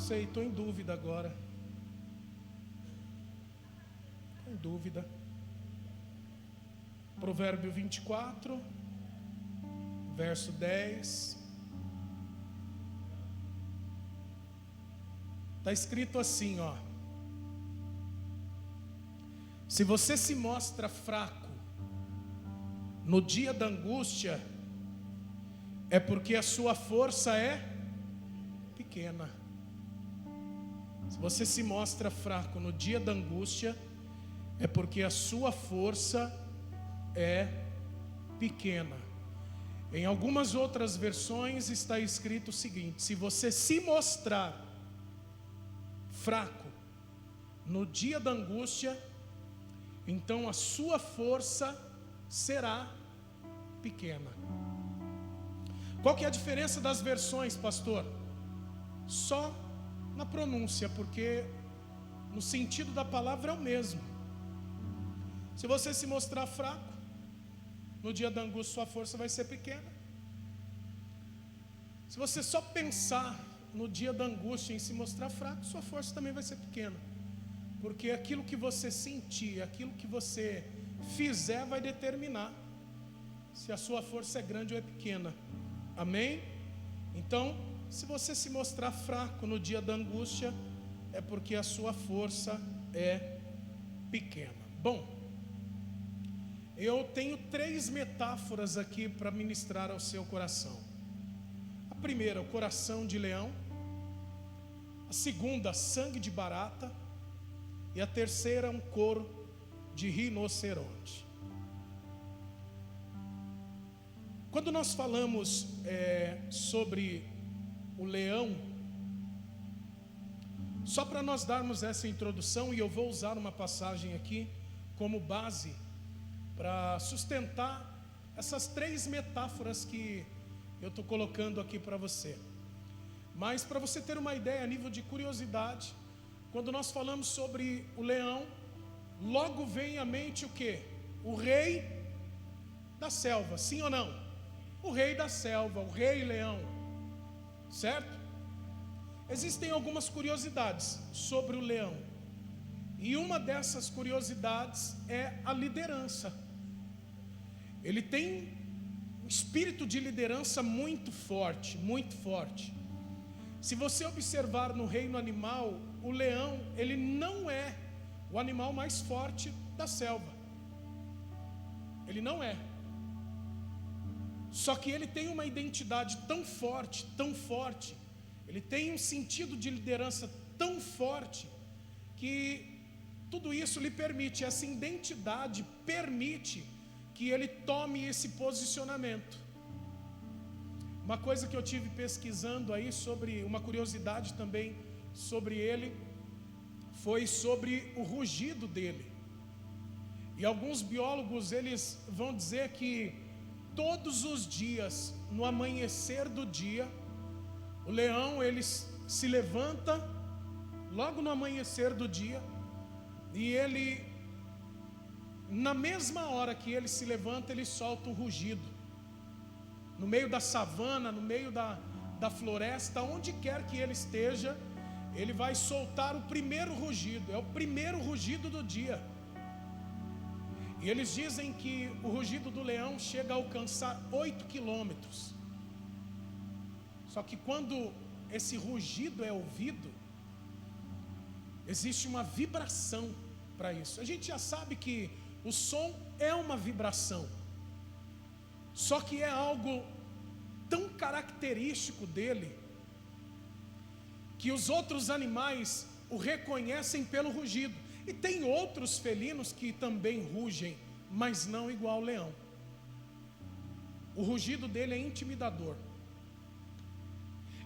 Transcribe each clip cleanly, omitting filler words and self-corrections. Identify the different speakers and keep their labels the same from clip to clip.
Speaker 1: sei, estou em dúvida agora. Estou em dúvida. Provérbio 24, verso 10. Está escrito assim, ó. Se você se mostra fraco no dia da angústia, é porque a sua força é pequena. Se você se mostra fraco no dia da angústia, é porque a sua força é pequena. Em algumas outras versões está escrito o seguinte: se você se mostrar fraco no dia da angústia, então a sua força será pequena. Qual que é a diferença das versões, pastor? Só na pronúncia, porque no sentido da palavra é o mesmo. Se você se mostrar fraco no dia da angústia, sua força vai ser pequena. Se você só pensar no dia da angústia em se mostrar fraco, sua força também vai ser pequena. Porque aquilo que você sentir, aquilo que você fizer vai determinar se a sua força é grande ou é pequena. Amém? Então, se você se mostrar fraco no dia da angústia, é porque a sua força é pequena. Bom, eu tenho 3 metáforas aqui para ministrar ao seu coração. A primeira, o coração de leão. A segunda, sangue de barata. E a terceira, um couro de rinoceronte. Quando nós falamos sobre o leão, só para nós darmos essa introdução, e eu vou usar uma passagem aqui como base para sustentar essas 3 metáforas que eu estou colocando aqui para você. Mas para você ter uma ideia, a nível de curiosidade, quando nós falamos sobre o leão, logo vem à mente o quê? O rei da selva, sim ou não? O rei da selva, o rei leão, certo? Existem algumas curiosidades sobre o leão. E uma dessas curiosidades é a liderança. Ele tem um espírito de liderança muito forte, muito forte. Se você observar no reino animal, o leão, ele não é o animal mais forte da selva. Ele não é. Só que ele tem uma identidade tão forte, ele tem um sentido de liderança tão forte, que tudo isso lhe permite, essa identidade permite que ele tome esse posicionamento. Uma coisa que eu tive pesquisando aí sobre, uma curiosidade também sobre ele, foi sobre o rugido dele. E alguns biólogos, eles vão dizer que todos os dias, no amanhecer do dia, o leão, ele se levanta, logo no amanhecer do dia, e ele, na mesma hora que ele se levanta, ele solta o rugido. No meio da savana, no meio da floresta, onde quer que ele esteja, ele vai soltar o primeiro rugido, é o primeiro rugido do dia. E eles dizem que o rugido do leão chega a alcançar 8 quilômetros. Só que quando esse rugido é ouvido, existe uma vibração para isso. A gente já sabe que o som é uma vibração. Só que é algo tão característico dele, que os outros animais o reconhecem pelo rugido. E tem outros felinos que também rugem, mas não igual ao leão. O rugido dele é intimidador.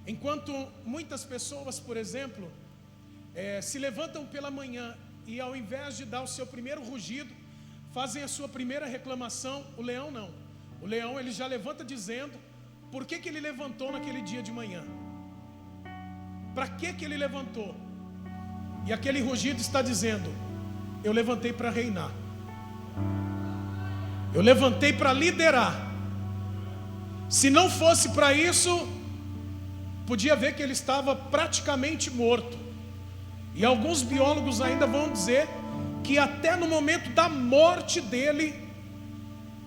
Speaker 1: Enquanto muitas pessoas, por exemplo, se levantam pela manhã e ao invés de dar o seu primeiro rugido, fazem a sua primeira reclamação, o leão não. O leão, ele já levanta dizendo por que ele levantou naquele dia de manhã. Para que ele levantou? E aquele rugido está dizendo: eu levantei para reinar. Eu levantei para liderar. Se não fosse para isso, podia ver que ele estava praticamente morto. E alguns biólogos ainda vão dizer que até no momento da morte dele,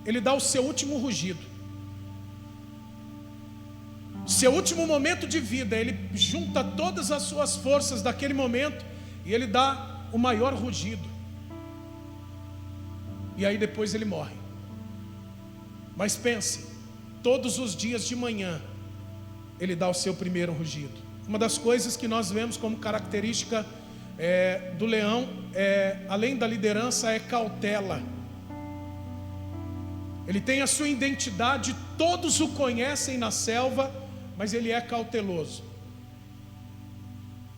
Speaker 1: ele dá o seu último rugido. Seu último momento de vida, ele junta todas as suas forças daquele momento e ele dá o maior rugido. E aí depois ele morre. Mas pense, todos os dias de manhã, ele dá o seu primeiro rugido. Uma das coisas que nós vemos como característica do leão, além da liderança, é cautela. Ele tem a sua identidade, todos o conhecem na selva, mas ele é cauteloso.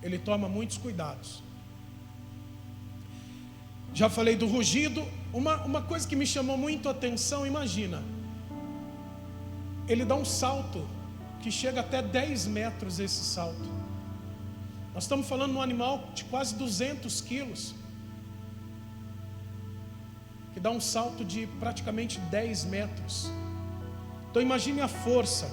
Speaker 1: Ele toma muitos cuidados. Já falei do rugido. Uma coisa que me chamou muito a atenção, imagina, ele dá um salto que chega até 10 metros esse salto. Nós estamos falando de um animal de quase 200 quilos, que dá um salto de praticamente 10 metros. Então imagine a força.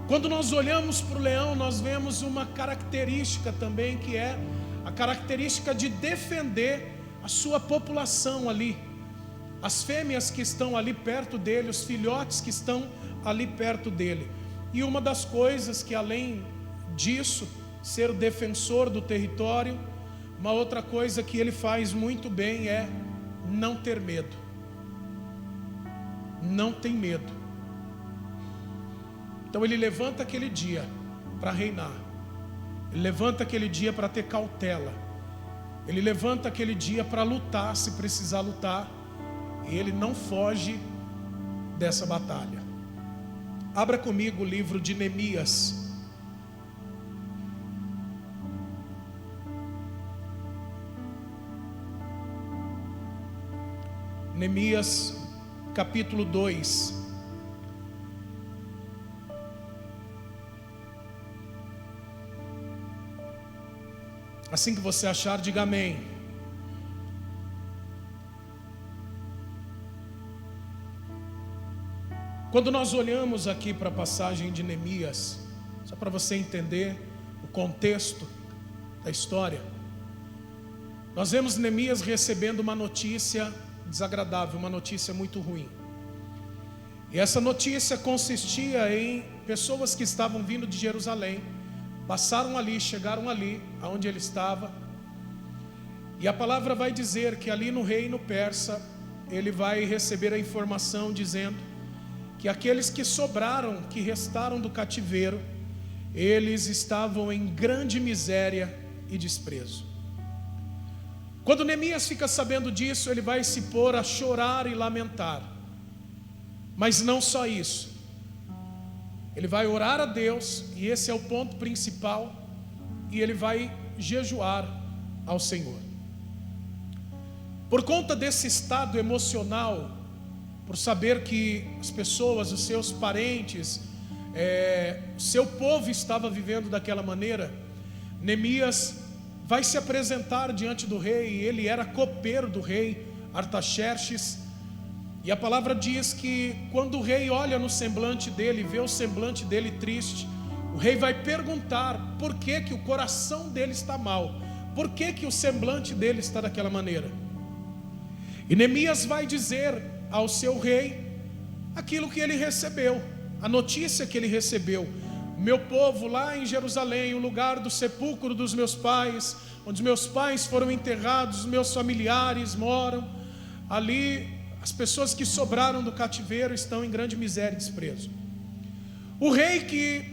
Speaker 1: Quando nós olhamos para o leão, nós vemos uma característica também, que é a característica de defender a sua população ali, as fêmeas que estão ali perto dele, os filhotes que estão ali perto dele. E uma das coisas que, além disso, ser o defensor do território, uma outra coisa que ele faz muito bem é não ter medo. Não tem medo. Então ele levanta aquele dia para reinar. Ele levanta aquele dia para ter cautela. Ele levanta aquele dia para lutar, se precisar lutar. E ele não foge dessa batalha. Abra comigo o livro de Neemias. Neemias, capítulo 2. Assim que você achar, diga amém. Quando nós olhamos aqui para a passagem de Neemias, só para você entender o contexto da história, nós vemos Neemias recebendo uma notícia desagradável, uma notícia muito ruim. E essa notícia consistia em pessoas que estavam vindo de Jerusalém, passaram ali, chegaram ali, aonde ele estava, e a palavra vai dizer que ali no reino persa, ele vai receber a informação dizendo que aqueles que sobraram, que restaram do cativeiro, eles estavam em grande miséria e desprezo. Quando Neemias fica sabendo disso, ele vai se pôr a chorar e lamentar. Mas não só isso. Ele vai orar a Deus, e esse é o ponto principal, e ele vai jejuar ao Senhor. Por conta desse estado emocional, por saber que as pessoas, os seus parentes, o seu povo estava vivendo daquela maneira, Neemias vai se apresentar diante do rei, e ele era copeiro do rei Artaxerxes. E a palavra diz que quando o rei olha no semblante dele, vê o semblante dele triste, o rei vai perguntar por que que o coração dele está mal, por que que o semblante dele está daquela maneira. E Neemias vai dizer ao seu rei aquilo que ele recebeu, a notícia que ele recebeu: meu povo lá em Jerusalém, o lugar do sepulcro dos meus pais, onde meus pais foram enterrados, meus familiares moram ali, as pessoas que sobraram do cativeiro estão em grande miséria e desprezo. O rei, que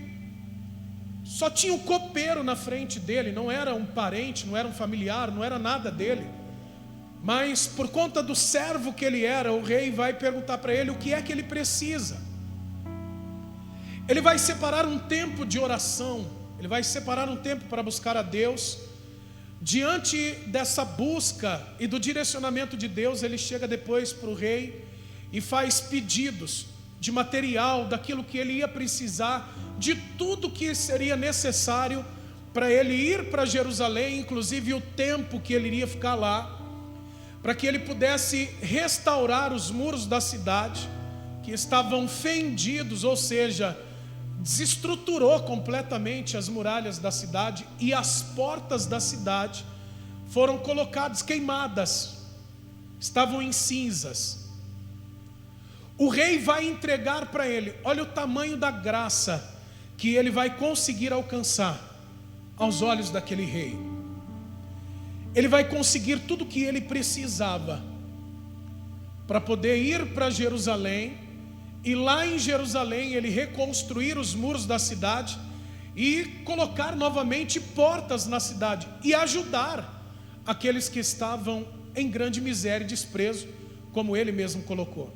Speaker 1: só tinha um copeiro na frente dele, não era um parente, não era um familiar, não era nada dele, mas por conta do servo que ele era, o rei vai perguntar para ele o que é que ele precisa. Ele vai separar um tempo de oração, ele vai separar um tempo para buscar a Deus. Diante dessa busca e do direcionamento de Deus, ele chega depois para o rei e faz pedidos de material, daquilo que ele ia precisar, de tudo que seria necessário para ele ir para Jerusalém, inclusive o tempo que ele iria ficar lá, para que ele pudesse restaurar os muros da cidade, que estavam fendidos, ou seja, desestruturou completamente as muralhas da cidade, e as portas da cidade foram colocadas, queimadas, estavam em cinzas. O rei vai entregar para ele, olha o tamanho da graça que ele vai conseguir alcançar aos olhos daquele rei. Ele vai conseguir tudo o que ele precisava para poder ir para Jerusalém, e lá em Jerusalém ele reconstruir os muros da cidade e colocar novamente portas na cidade e ajudar aqueles que estavam em grande miséria e desprezo, como ele mesmo colocou.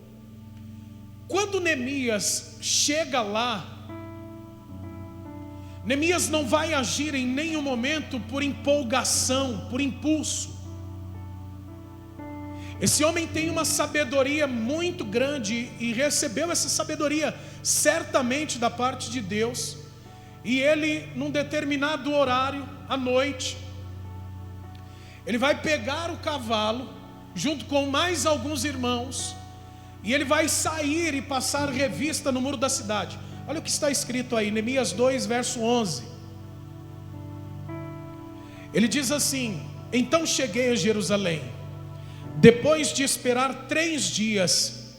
Speaker 1: Quando Neemias chega lá, Neemias não vai agir em nenhum momento por empolgação, por impulso. Esse homem tem uma sabedoria muito grande e recebeu essa sabedoria certamente da parte de Deus. E ele, num determinado horário, à noite, ele vai pegar o cavalo, junto com mais alguns irmãos, e ele vai sair e passar revista no muro da cidade. Olha o que está escrito aí, Neemias 2, verso 11. Ele diz assim: então cheguei a Jerusalém, depois de esperar 3 dias,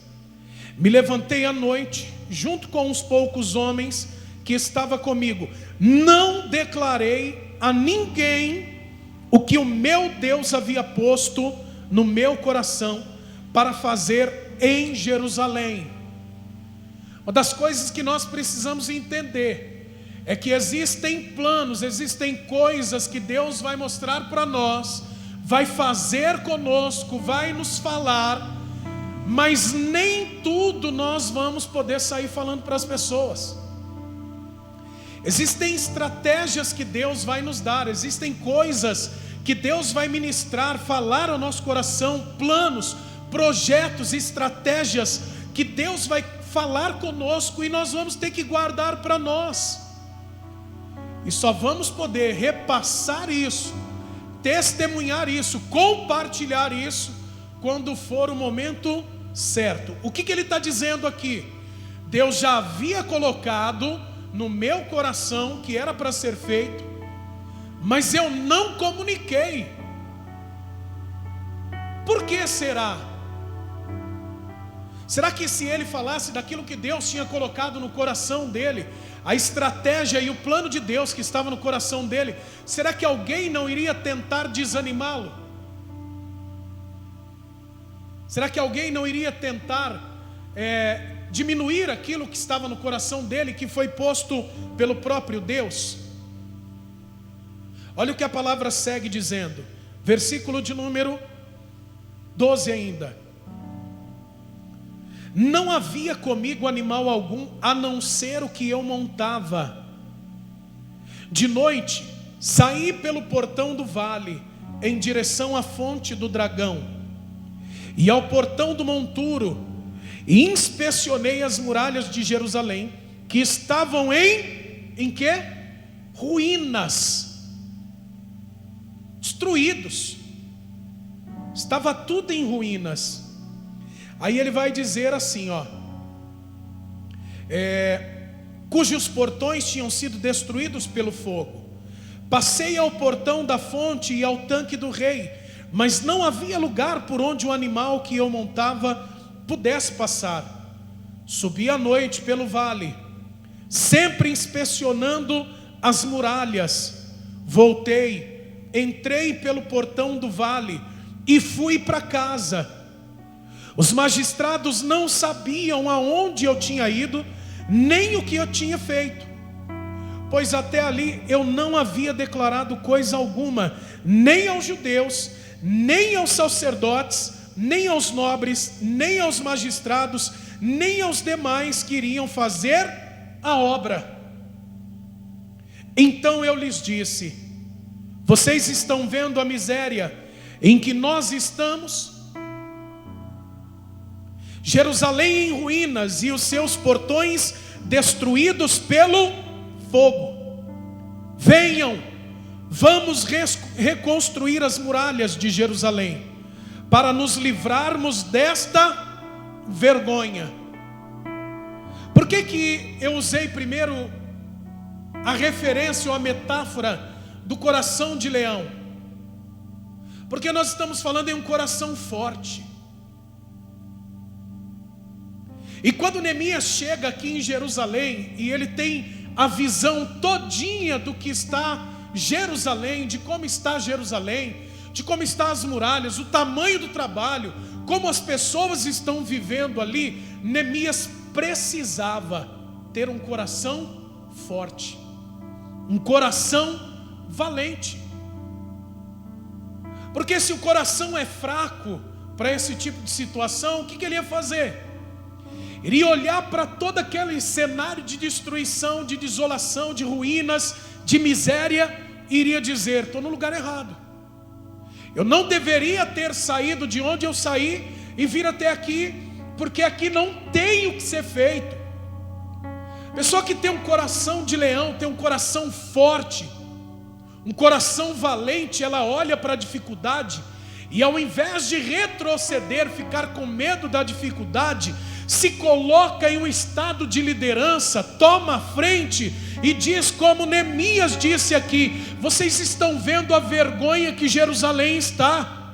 Speaker 1: me levantei à noite, junto com uns poucos homens que estavam comigo. Não declarei a ninguém o que o meu Deus havia posto no meu coração para fazer em Jerusalém. Uma das coisas que nós precisamos entender é que existem planos, existem coisas que Deus vai mostrar para nós, vai fazer conosco, vai nos falar, mas nem tudo nós vamos poder sair falando para as pessoas. Existem estratégias que Deus vai nos dar, existem coisas que Deus vai ministrar, falar ao nosso coração, planos, projetos, estratégias que Deus vai falar conosco, e nós vamos ter que guardar para nós. E só vamos poder repassar isso, testemunhar isso, compartilhar isso, quando for o momento certo. O que ele está dizendo aqui? Deus já havia colocado no meu coração que era para ser feito, mas eu não comuniquei. Por que será? Será que se ele falasse daquilo que Deus tinha colocado no coração dele, a estratégia e o plano de Deus que estava no coração dele, será que alguém não iria tentar desanimá-lo? Será que alguém não iria tentar diminuir aquilo que estava no coração dele, que foi posto pelo próprio Deus? Olha o que a palavra segue dizendo, versículo de número 12 ainda. Não havia comigo animal algum, a não ser o que eu montava. De noite, saí pelo portão do vale, em direção à fonte do dragão, e ao portão do monturo, e inspecionei as muralhas de Jerusalém, que estavam em quê? Ruínas, destruídos, estava tudo em ruínas. Aí ele vai dizer assim, cujos portões tinham sido destruídos pelo fogo. Passei ao portão da fonte e ao tanque do rei, mas não havia lugar por onde o animal que eu montava pudesse passar. Subi à noite pelo vale, sempre inspecionando as muralhas. Voltei, entrei pelo portão do vale e fui para casa. Os magistrados não sabiam aonde eu tinha ido, nem o que eu tinha feito, pois até ali eu não havia declarado coisa alguma, nem aos judeus, nem aos sacerdotes, nem aos nobres, nem aos magistrados, nem aos demais que iriam fazer a obra. Então eu lhes disse: vocês estão vendo a miséria em que nós estamos? Jerusalém em ruínas e os seus portões destruídos pelo fogo. Venham, vamos reconstruir as muralhas de Jerusalém, para nos livrarmos desta vergonha. Por que eu usei primeiro a referência ou a metáfora do coração de leão? Porque nós estamos falando em um coração forte. E quando Neemias chega aqui em Jerusalém, e ele tem a visão todinha do que está Jerusalém, de como está Jerusalém, de como estão as muralhas, o tamanho do trabalho, como as pessoas estão vivendo ali, Neemias precisava ter um coração forte, um coração valente. Porque se o coração é fraco para esse tipo de situação, o que ele ia fazer? Iria olhar para todo aquele cenário de destruição, de desolação, de ruínas, de miséria, e iria dizer: estou no lugar errado. Eu não deveria ter saído de onde eu saí e vir até aqui, porque aqui não tem o que ser feito. Pessoa que tem um coração de leão, tem um coração forte, um coração valente, ela olha para a dificuldade e, ao invés de retroceder, ficar com medo da dificuldade, se coloca em um estado de liderança, toma a frente e diz como Neemias disse aqui: vocês estão vendo a vergonha que Jerusalém está,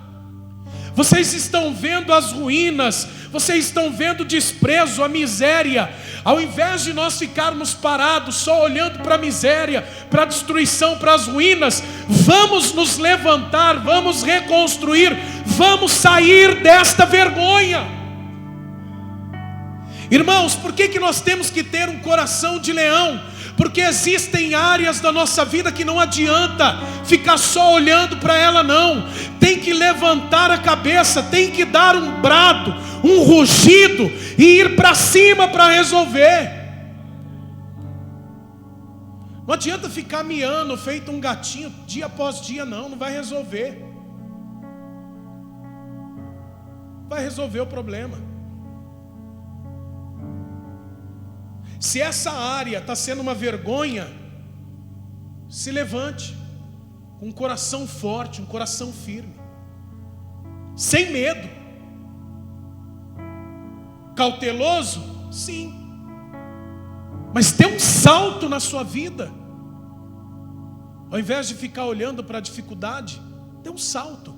Speaker 1: vocês estão vendo as ruínas, vocês estão vendo o desprezo, a miséria. Ao invés de nós ficarmos parados só olhando para a miséria, para a destruição, para as ruínas, vamos nos levantar, vamos reconstruir, vamos sair desta vergonha. Irmãos, por que nós temos que ter um coração de leão? Porque existem áreas da nossa vida que não adianta ficar só olhando para ela, não. Tem que levantar a cabeça, tem que dar um brado, um rugido e ir para cima para resolver. Não adianta ficar miando feito um gatinho dia após dia, não vai resolver. Vai resolver o problema. Se essa área está sendo uma vergonha, se levante com um coração forte, um coração firme, sem medo. Cauteloso? Sim. Mas dê um salto na sua vida. Ao invés de ficar olhando para a dificuldade, dê um salto.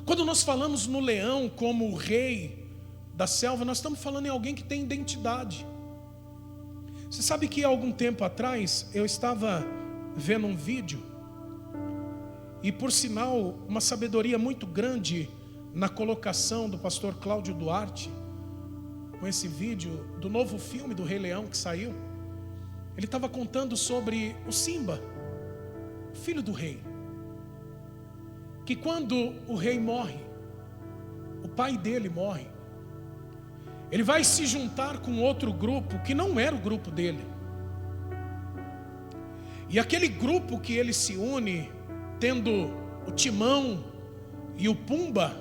Speaker 1: Quando nós falamos no leão como o rei da selva, nós estamos falando em alguém que tem identidade. Você sabe que há algum tempo atrás eu estava vendo um vídeo, e por sinal uma sabedoria muito grande na colocação do pastor Cláudio Duarte, com esse vídeo do novo filme do Rei Leão que saiu. Ele estava contando sobre o Simba, filho do rei, que quando o rei morre, o pai dele morre, ele vai se juntar com outro grupo que não era o grupo dele. E aquele grupo que ele se une, tendo o Timão e o Pumba,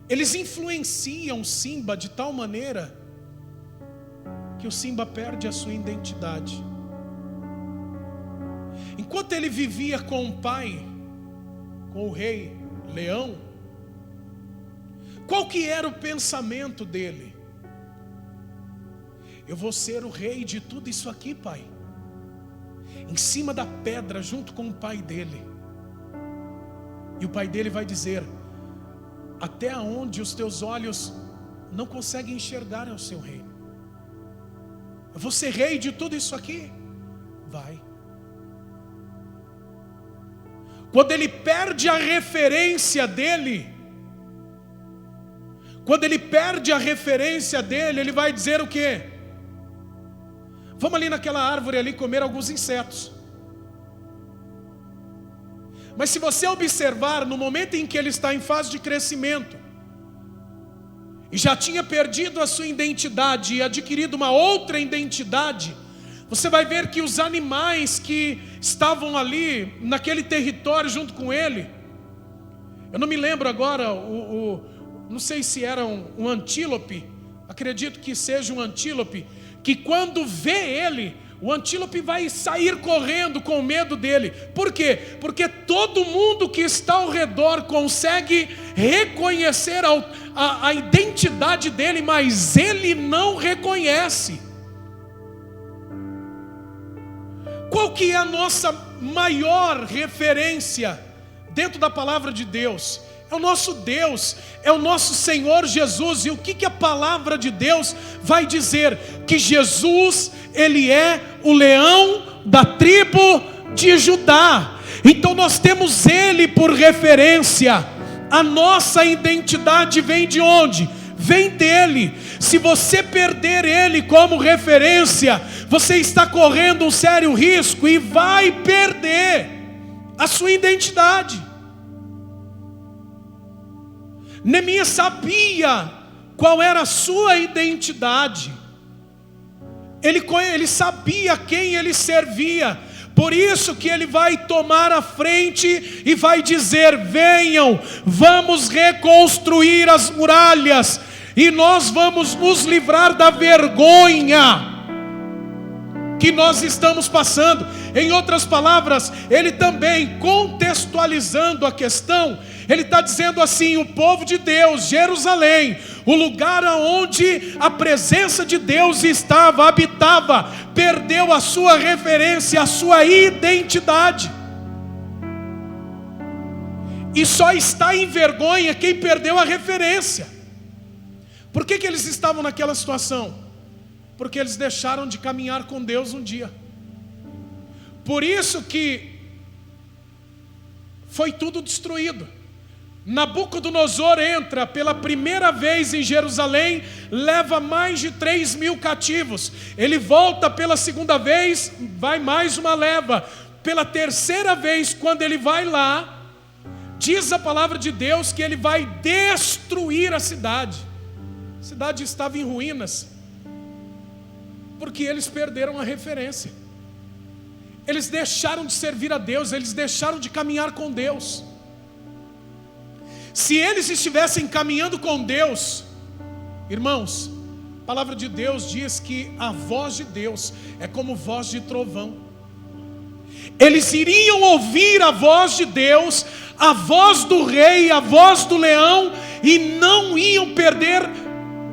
Speaker 1: eles influenciam Simba de tal maneira que o Simba perde a sua identidade. Enquanto ele vivia com o pai, com o rei leão, qual que era o pensamento dele? Eu vou ser o rei de tudo isso aqui, pai. Em cima da pedra, junto com o pai dele. E o pai dele vai dizer: até onde os teus olhos não conseguem enxergar é o seu reino. Eu vou ser rei de tudo isso aqui? Vai. Quando ele perde a referência dele, ele vai dizer o quê? Vamos ali naquela árvore ali comer alguns insetos. Mas se você observar, no momento em que ele está em fase de crescimento, e já tinha perdido a sua identidade e adquirido uma outra identidade, você vai ver que os animais que estavam ali naquele território junto com ele, eu não me lembro agora, não sei se era um antílope, acredito que seja um antílope, que quando vê ele, o antílope vai sair correndo com medo dele. Por quê? Porque todo mundo que está ao redor consegue reconhecer a identidade dele, mas ele não reconhece. Qual que é a nossa maior referência dentro da palavra de Deus? É o nosso Deus, é o nosso Senhor Jesus. E o que a palavra de Deus vai dizer? Que Jesus, Ele é o leão da tribo de Judá. Então nós temos Ele por referência. A nossa identidade vem de onde? Vem dele. Se você perder Ele como referência, você está correndo um sério risco e vai perder a sua identidade. Neemias sabia qual era a sua identidade. Ele sabia quem ele servia. Por isso que ele vai tomar a frente e vai dizer: venham, vamos reconstruir as muralhas, e nós vamos nos livrar da vergonha que nós estamos passando. Em outras palavras, ele também, contextualizando a questão, ele está dizendo assim: o povo de Deus, Jerusalém, o lugar onde a presença de Deus estava, habitava, perdeu a sua referência, a sua identidade. E só está em vergonha quem perdeu a referência. Por que eles estavam naquela situação? Porque eles deixaram de caminhar com Deus um dia. Por isso que foi tudo destruído. Nabucodonosor entra pela primeira vez em Jerusalém, leva mais de 3.000 cativos. Ele volta pela segunda vez, vai mais uma leva. Pela terceira vez, quando ele vai lá, diz a palavra de Deus que ele vai destruir a cidade. A cidade estava em ruínas, porque eles perderam a referência. Eles deixaram de servir a Deus, eles deixaram de caminhar com Deus. Se eles estivessem caminhando com Deus, irmãos, a palavra de Deus diz que a voz de Deus é como voz de trovão. Eles iriam ouvir a voz de Deus, a voz do rei, a voz do leão, e não iam perder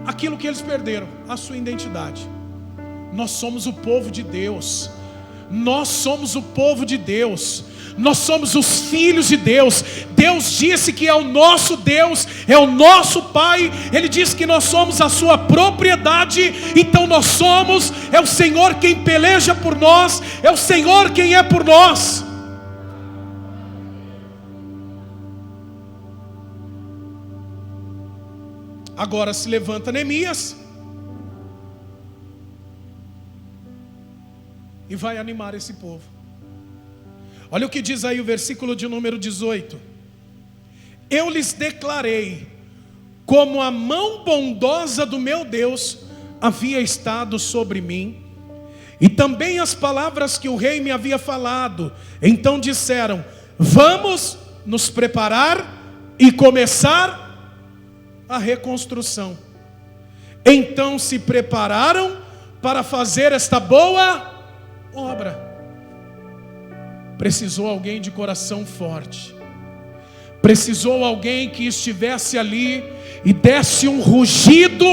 Speaker 1: aquilo que eles perderam, a sua identidade. Nós somos o povo de Deus. Nós somos o povo de Deus. Nós somos os filhos de Deus. Deus disse que é o nosso Deus, é o nosso Pai. Ele disse que nós somos a sua propriedade. Então nós somos, é o Senhor quem peleja por nós, é o Senhor quem é por nós. Agora se levanta Neemias e vai animar esse povo. Olha o que diz aí o versículo de número 18. Eu lhes declarei como a mão bondosa do meu Deus havia estado sobre mim, e também as palavras que o rei me havia falado. Então disseram: vamos nos preparar e começar a reconstrução. Então se prepararam para fazer esta boa obra. Precisou alguém de coração forte. Precisou alguém que estivesse ali e desse um rugido,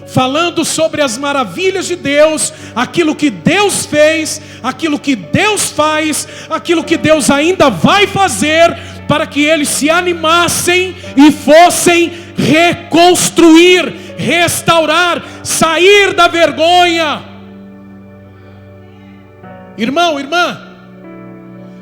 Speaker 1: falando sobre as maravilhas de Deus, aquilo que Deus fez, aquilo que Deus faz, aquilo que Deus ainda vai fazer, para que eles se animassem e fossem reconstruir, restaurar, sair da vergonha. Irmão, irmã,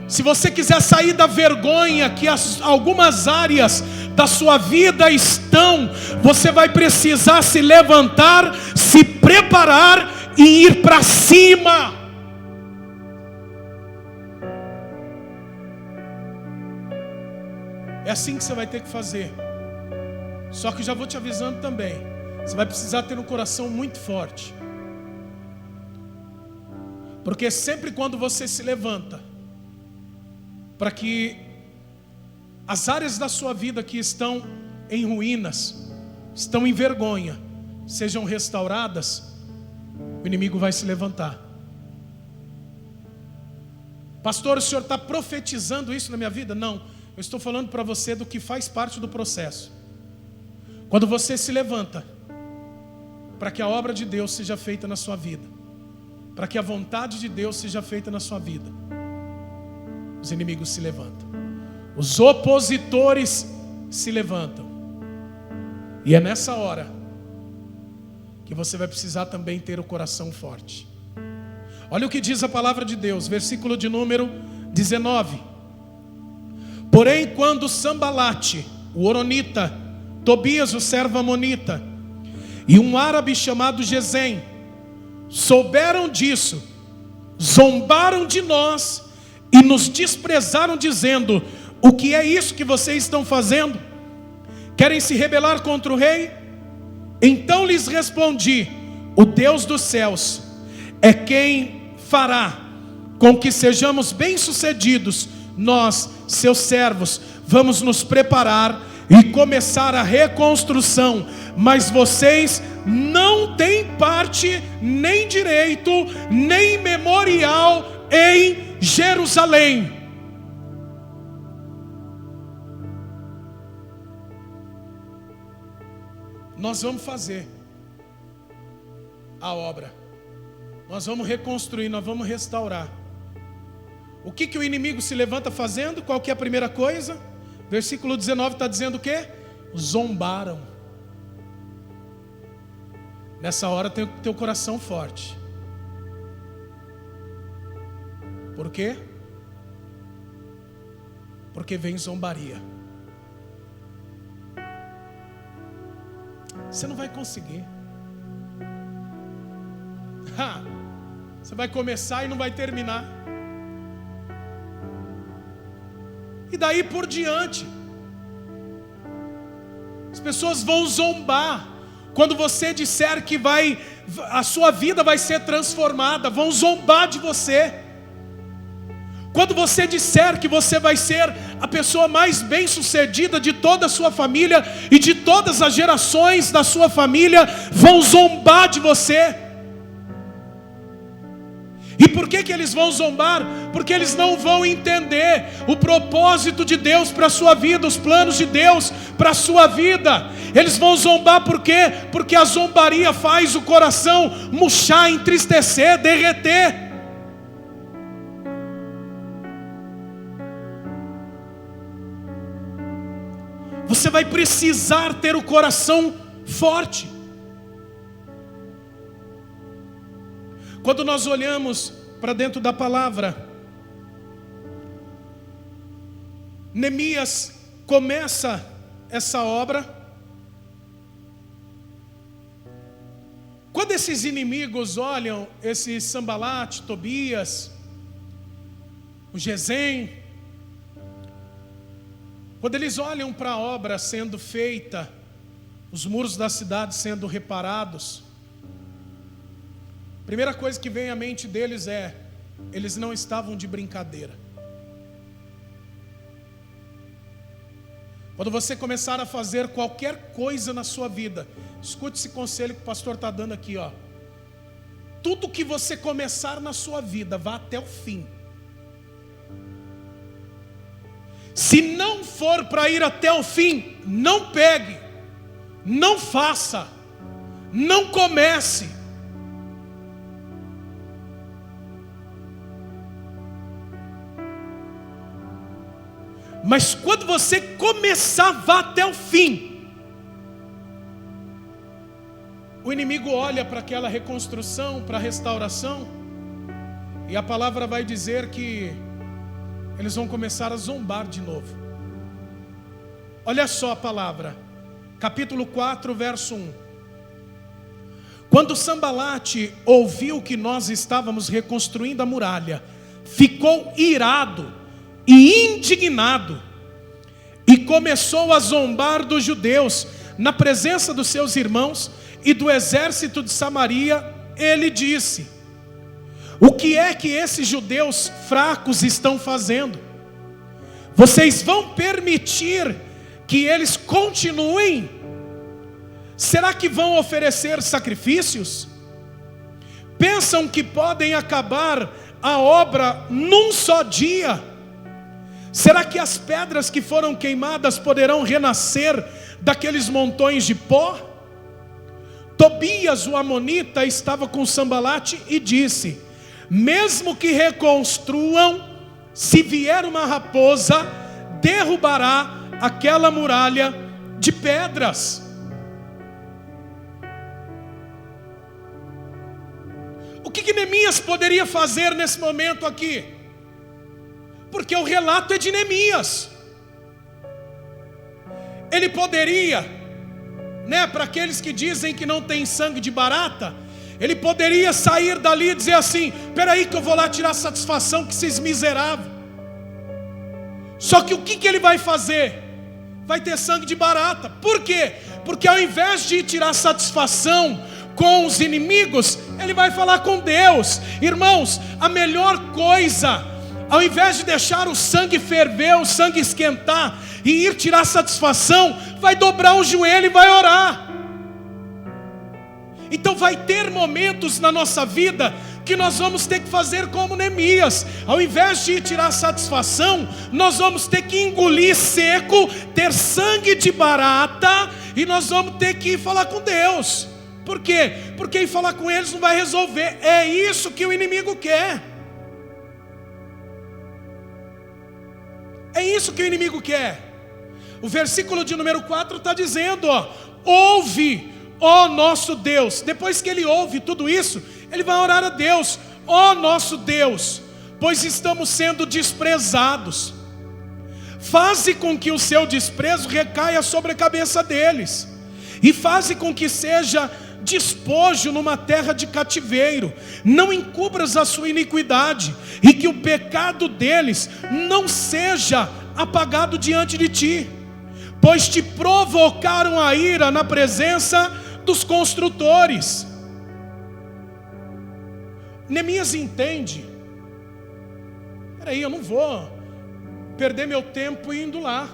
Speaker 1: se você quiser sair da vergonha que algumas áreas da sua vida estão, você vai precisar se levantar, se preparar e ir para cima. É assim que você vai ter que fazer. Só que já vou te avisando também, você vai precisar ter um coração muito forte. Porque sempre quando você se levanta, para que as áreas da sua vida que estão em ruínas, estão em vergonha, sejam restauradas, o inimigo vai se levantar. Pastor, o senhor está profetizando isso na minha vida? Não, eu estou falando para você do que faz parte do processo. Quando você se levanta para que a obra de Deus seja feita na sua vida, para que a vontade de Deus seja feita na sua vida, os inimigos se levantam, os opositores se levantam. E é nessa hora que você vai precisar também ter o coração forte. Olha o que diz a palavra de Deus, versículo de número 19. Porém, quando Sambalate, o horonita, Tobias, o servo amonita, e um árabe chamado Gesem souberam disso, zombaram de nós e nos desprezaram, dizendo: o que é isso que vocês estão fazendo? Querem se rebelar contra o rei? Então lhes respondi: o Deus dos céus é quem fará com que sejamos bem-sucedidos. Nós, seus servos, vamos nos preparar e começar a reconstrução, mas vocês não têm parte, nem direito, nem memorial em Jerusalém. Nós vamos fazer a obra, nós vamos reconstruir, nós vamos restaurar. O que o inimigo se levanta fazendo? Qual que é a primeira coisa? Versículo 19 está dizendo o quê? Zombaram. Nessa hora tem que ter o coração forte. Por quê? Porque vem zombaria. Você não vai conseguir. Você vai começar e não vai terminar. E daí por diante, as pessoas vão zombar. Quando você disser que a sua vida vai ser transformada, vão zombar de você. Quando você disser que você vai ser a pessoa mais bem-sucedida de toda a sua família e de todas as gerações da sua família, vão zombar de você. E por que eles vão zombar? Porque eles não vão entender o propósito de Deus para a sua vida, os planos de Deus para a sua vida. Eles vão zombar por quê? Porque a zombaria faz o coração murchar, entristecer, derreter. Você vai precisar ter o coração forte. Quando nós olhamos para dentro da palavra, Neemias começa essa obra. Quando esses inimigos olham, esse Sambalate, Tobias, o Gesem, quando eles olham para a obra sendo feita, os muros da cidade sendo reparados, a primeira coisa que vem à mente deles é: eles não estavam de brincadeira. Quando você começar a fazer qualquer coisa na sua vida, escute esse conselho que o pastor está dando aqui, ó. Tudo que você começar na sua vida, vá até o fim. Se não for para ir até o fim, não pegue, não faça, não comece. Mas quando você começar, vá até o fim. O inimigo olha para aquela reconstrução, para a restauração, e a palavra vai dizer que eles vão começar a zombar de novo. Olha só a palavra, capítulo 4, verso 1. Quando Sambalate ouviu que nós estávamos reconstruindo a muralha, ficou irado e indignado, e começou a zombar dos judeus na presença dos seus irmãos e do exército de Samaria. Ele disse: o que é que esses judeus fracos estão fazendo? Vocês vão permitir que eles continuem? Será que vão oferecer sacrifícios? Pensam que podem acabar a obra num só dia? Será que as pedras que foram queimadas poderão renascer daqueles montões de pó? Tobias, o amonita, estava com Sambalate e disse: mesmo que reconstruam, se vier uma raposa, derrubará aquela muralha de pedras. O que Neemias poderia fazer nesse momento aqui? Porque o relato é de Neemias. Ele poderia, para aqueles que dizem que não tem sangue de barata, ele poderia sair dali e dizer assim: espera aí que eu vou lá tirar satisfação com esses miseráveis. Só que o que ele vai fazer? Vai ter sangue de barata. Por quê? Porque ao invés de tirar satisfação com os inimigos, ele vai falar com Deus. Irmãos, a melhor coisa, ao invés de deixar o sangue ferver, o sangue esquentar e ir tirar satisfação, vai dobrar o joelho e vai orar. Então vai ter momentos na nossa vida que nós vamos ter que fazer como Neemias. Ao invés de ir tirar satisfação, nós vamos ter que engolir seco, ter sangue de barata, e nós vamos ter que ir falar com Deus. Por quê? Porque ir falar com eles não vai resolver. É isso que o inimigo quer. É isso que o inimigo quer. O versículo de número 4 está dizendo: ouve, ó nosso Deus. Depois que ele ouve tudo isso, ele vai orar a Deus: ó nosso Deus, pois estamos sendo desprezados. Faze com que o seu desprezo recaia sobre a cabeça deles, e faze com que seja despojo numa terra de cativeiro. Não encubras a sua iniquidade, e que o pecado deles não seja apagado diante de ti, pois te provocaram a ira na presença dos construtores. Neemias entende: peraí, eu não vou perder meu tempo indo lá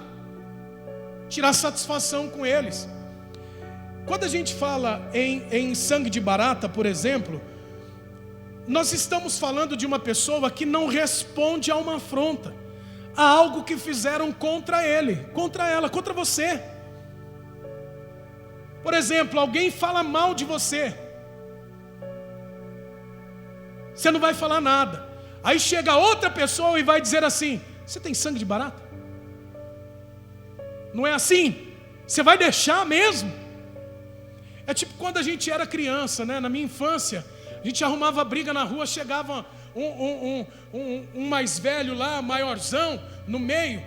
Speaker 1: tirar satisfação com eles. Quando a gente fala em sangue de barata, por exemplo, nós estamos falando de uma pessoa que não responde a uma afronta, a algo que fizeram contra ele, contra ela, contra você. Por exemplo, alguém fala mal de você, você não vai falar nada. Aí chega outra pessoa e vai dizer assim: você tem sangue de barata? Não é assim? Você vai deixar mesmo? É tipo quando a gente era criança, Na minha infância, a gente arrumava briga na rua, chegava um mais velho lá, maiorzão, no meio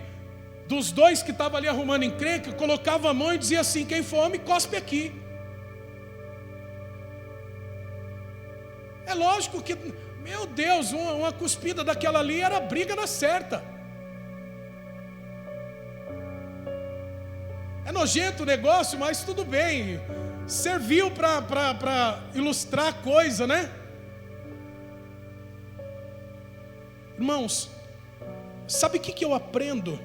Speaker 1: dos dois que estavam ali arrumando encrenca, colocava a mão e dizia assim: quem for homem, cospe aqui. É lógico que, meu Deus, uma cuspida daquela ali era briga na certa. É nojento o negócio, mas tudo bem, serviu para ilustrar a coisa, Irmãos, sabe o que eu aprendo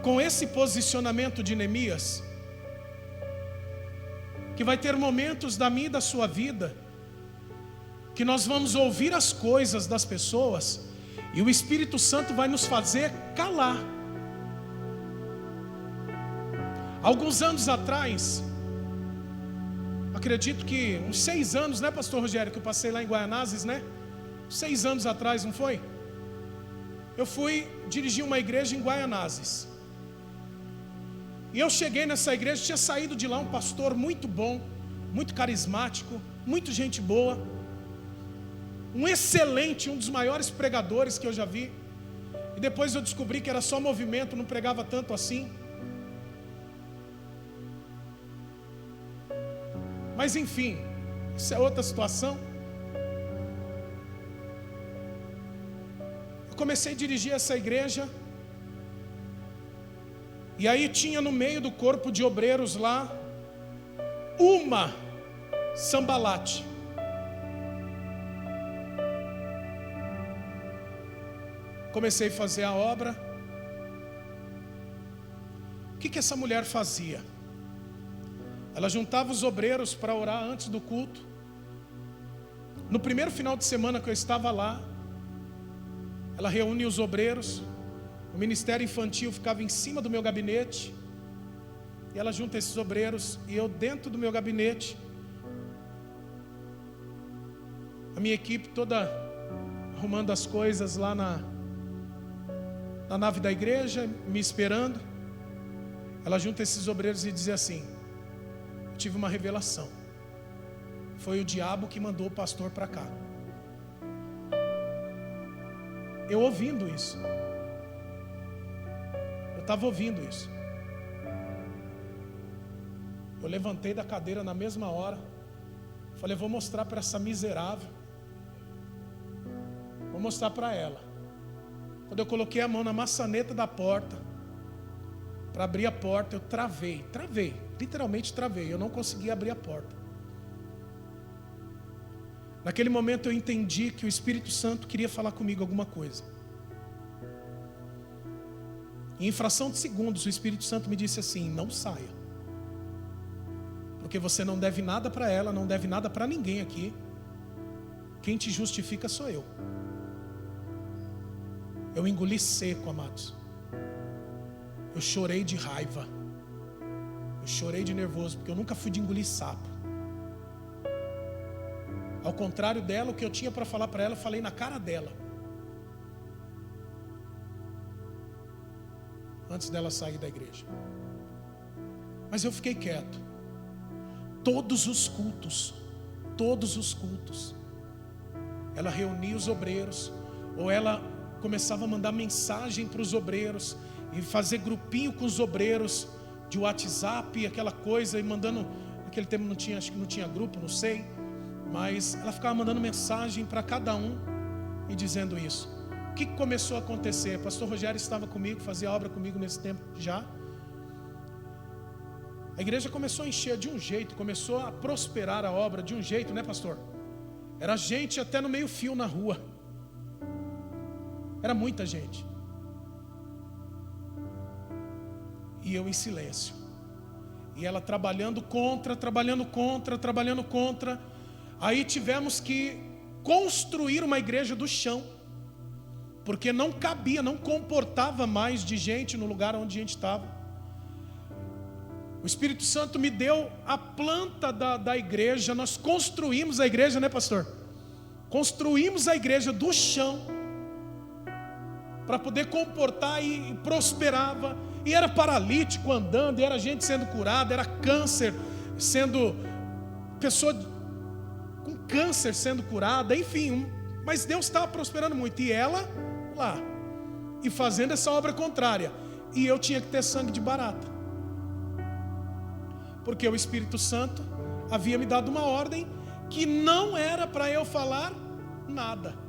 Speaker 1: com esse posicionamento de Neemias? Que vai ter momentos da minha e da sua vida que nós vamos ouvir as coisas das pessoas e o Espírito Santo vai nos fazer calar. Alguns anos atrás, acredito que uns 6 anos, pastor Rogério, que eu passei lá em Guaianazes, 6 anos atrás, não foi? Eu fui dirigir uma igreja em Guaianazes. E eu cheguei nessa igreja, tinha saído de lá um pastor muito bom, muito carismático, muito gente boa, um excelente, um dos maiores pregadores que eu já vi. E depois eu descobri que era só movimento, não pregava tanto assim. Mas enfim, isso é outra situação. Eu comecei a dirigir essa igreja, e aí tinha no meio do corpo de obreiros lá uma Sambalate. Comecei a fazer a obra. O que essa mulher fazia? Ela juntava os obreiros para orar antes do culto. No primeiro final de semana que eu estava lá, ela reunia os obreiros. O ministério infantil ficava em cima do meu gabinete. E ela junta esses obreiros, e eu dentro do meu gabinete, a minha equipe toda arrumando as coisas lá na nave da igreja, me esperando. Ela junta esses obreiros e diz assim: eu tive uma revelação. Foi o diabo que mandou o pastor para cá. Eu ouvindo isso. Eu estava ouvindo isso. Eu levantei da cadeira na mesma hora. Falei, vou mostrar para essa miserável. Vou mostrar para ela. Quando eu coloquei a mão na maçaneta da porta, para abrir a porta, eu travei, literalmente travei. Eu não consegui abrir a porta. Naquele momento eu entendi que o Espírito Santo queria falar comigo alguma coisa. Em fração de segundos, o Espírito Santo me disse assim: não saia, porque você não deve nada para ela, não deve nada para ninguém aqui. Quem te justifica sou eu. Eu engoli seco, amados. Eu chorei de raiva. Eu chorei de nervoso, porque eu nunca fui de engolir sapo. Ao contrário dela, o que eu tinha para falar para ela, eu falei na cara dela. Antes dela sair da igreja. Mas eu fiquei quieto. Todos os cultos, ela reunia os obreiros, ou ela começava a mandar mensagem para os obreiros, e fazer grupinho com os obreiros de WhatsApp, aquela coisa, e mandando, naquele tempo não tinha, acho que não tinha grupo, não sei, mas ela ficava mandando mensagem para cada um e dizendo isso. O que começou a acontecer? O pastor Rogério estava comigo, fazia obra comigo nesse tempo já. A igreja começou a encher de um jeito, começou a prosperar a obra de um jeito, né, pastor? Era gente até no meio fio na rua. Era muita gente. E eu em silêncio. E ela trabalhando contra. Aí tivemos que construir uma igreja do chão, porque não cabia, não comportava mais de gente no lugar onde a gente estava. O Espírito Santo me deu a planta da igreja. Nós construímos a igreja, né, pastor? Construímos a igreja do chão para poder comportar, e prosperava. E era paralítico andando, e era gente sendo curada, era câncer sendo, pessoa com câncer sendo curada, enfim. Mas Deus estava prosperando muito, e ela lá, e fazendo essa obra contrária. E eu tinha que ter sangue de barata, porque o Espírito Santo havia me dado uma ordem que não era para eu falar nada.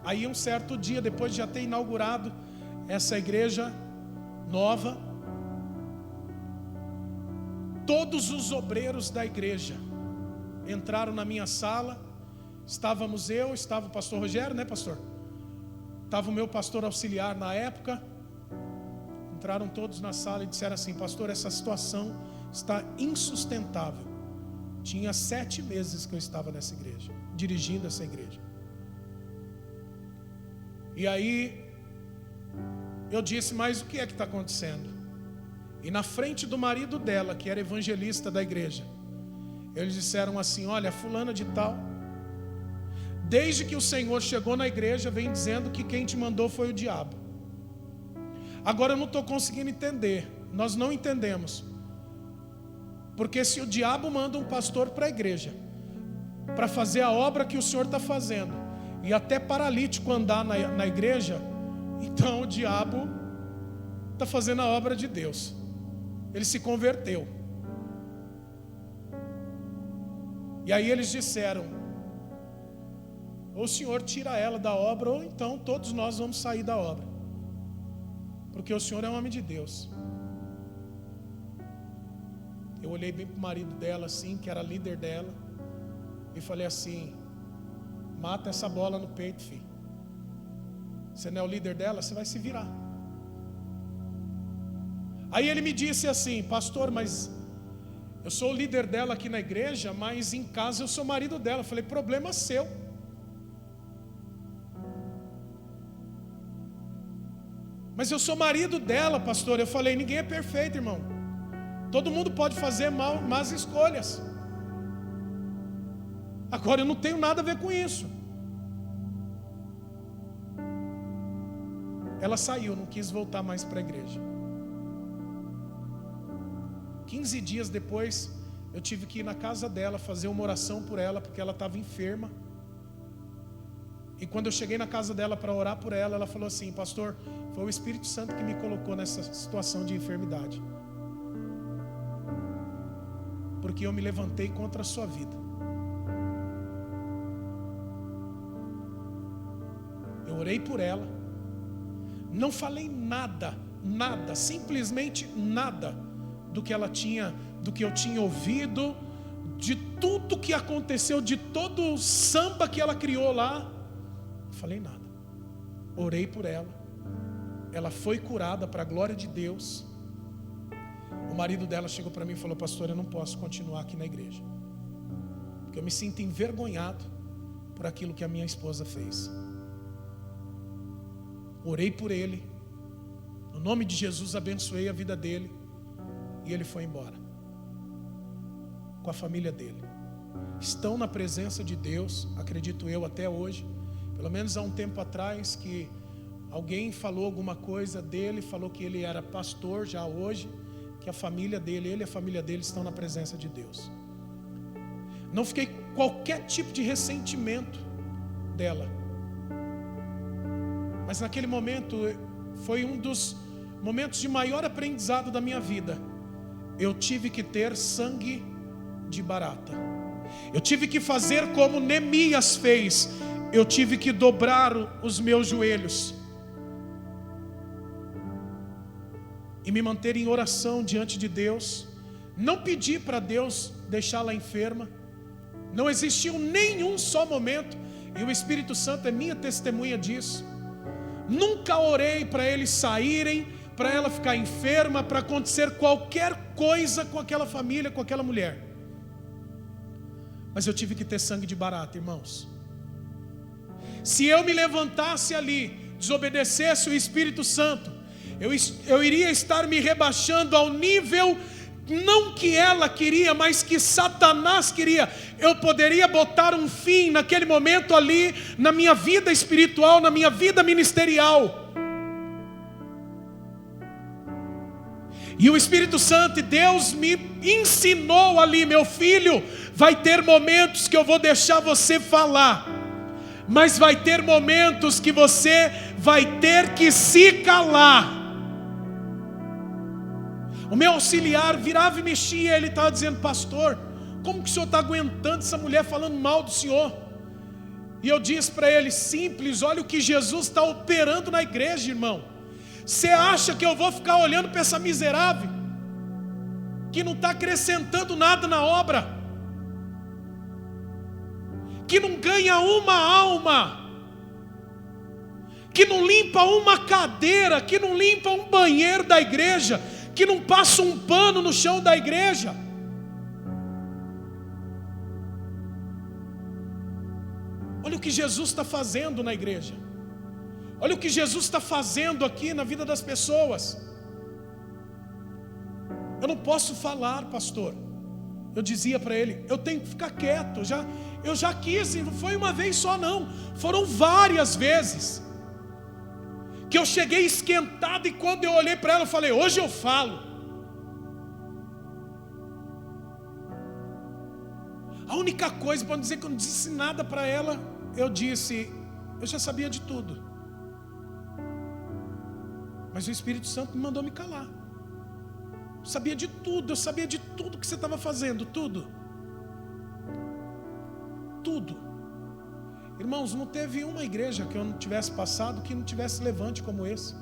Speaker 1: Aí um certo dia, depois de já ter inaugurado essa igreja nova, todos os obreiros da igreja entraram na minha sala. Estávamos eu, estava o pastor Rogério, né, pastor? Estava o meu pastor auxiliar na época. Entraram todos na sala e disseram assim: pastor, essa situação está insustentável. Tinha 7 meses que eu estava nessa igreja, dirigindo essa igreja. E aí eu disse: mas o que é que está acontecendo? E na frente do marido dela, que era evangelista da igreja, eles disseram assim: olha, fulana de tal, desde que o Senhor chegou na igreja, vem dizendo que quem te mandou foi o diabo. Agora eu não estou conseguindo entender. Nós não entendemos. Porque se o diabo manda um pastor para a igreja para fazer a obra que o Senhor está fazendo, e até paralítico andar na igreja, então o diabo está fazendo a obra de Deus. Ele se converteu. E aí eles disseram: ou o Senhor tira ela da obra, ou então todos nós vamos sair da obra, porque o Senhor é um homem de Deus. Eu olhei bem para o marido dela assim, que era líder dela, e falei assim: mata essa bola no peito, filho. Você não é o líder dela, você vai se virar. Aí ele me disse assim: pastor, mas eu sou o líder dela aqui na igreja, mas em casa eu sou marido dela. Eu falei: problema seu. Mas eu sou marido dela, pastor. Eu falei, ninguém é perfeito, irmão. Todo mundo pode fazer más escolhas. Agora eu não tenho nada a ver com isso. Ela saiu, não quis voltar mais para a igreja. 15 dias depois, eu tive que ir na casa dela, fazer uma oração por ela, porque ela estava enferma. E quando eu cheguei na casa dela para orar por ela, ela falou assim, pastor, foi o Espírito Santo que me colocou nessa situação de enfermidade. Porque eu me levantei contra a sua vida. Eu orei por ela. Não falei nada, simplesmente nada do que ela tinha, do que eu tinha ouvido, de tudo que aconteceu, de todo o samba que ela criou lá. Não falei nada. Orei por ela. Ela foi curada para a glória de Deus. O marido dela chegou para mim e falou, pastor, eu não posso continuar aqui na igreja, porque eu me sinto envergonhado por aquilo que a minha esposa fez. Orei por ele, no nome de Jesus abençoei a vida dele, e ele foi embora com a família dele. Estão na presença de Deus, acredito eu, até hoje. Pelo menos há um tempo atrás que alguém falou alguma coisa dele, falou que ele era pastor já hoje, que a família dele, ele e a família dele estão na presença de Deus. Não fiquei com qualquer tipo de ressentimento dela. Mas naquele momento, foi um dos momentos de maior aprendizado da minha vida. Eu tive que ter sangue de barata. Eu tive que fazer como Neemias fez. Eu tive que dobrar os meus joelhos e me manter em oração diante de Deus. Não pedi para Deus deixá-la enferma. Não existiu nenhum só momento, e o Espírito Santo é minha testemunha disso. Nunca orei para eles saírem, para ela ficar enferma, para acontecer qualquer coisa com aquela família, com aquela mulher. Mas eu tive que ter sangue de barata, irmãos. Se eu me levantasse ali, desobedecesse o Espírito Santo, eu iria estar me rebaixando ao nível, não que ela queria, mas que Satanás queria. Eu poderia botar um fim naquele momento ali, na minha vida espiritual, na minha vida ministerial. E o Espírito Santo e Deus me ensinou ali, meu filho, vai ter momentos que eu vou deixar você falar, mas vai ter momentos que você vai ter que se calar. O meu auxiliar virava e mexia, ele estava dizendo, pastor, como que o senhor está aguentando essa mulher falando mal do senhor? E eu disse para ele, simples, olha o que Jesus está operando na igreja, irmão. Você acha que eu vou ficar olhando para essa miserável, que não está acrescentando nada na obra, que não ganha uma alma, que não limpa uma cadeira, que não limpa um banheiro da igreja, que não passa um pano no chão da igreja? Olha o que Jesus está fazendo na igreja. Olha o que Jesus está fazendo aqui na vida das pessoas. Eu não posso falar, pastor. Eu dizia para ele, eu tenho que ficar quieto. Eu já quis, não foi uma vez só não, foram várias vezes que eu cheguei esquentado, e quando eu olhei para ela, eu falei, hoje eu falo. A única coisa, para não dizer que eu não disse nada para ela, eu disse, eu já sabia de tudo, mas o Espírito Santo me mandou me calar. Eu sabia de tudo que você estava fazendo, tudo. Irmãos, não teve uma igreja que eu não tivesse passado, que não tivesse levante como esse.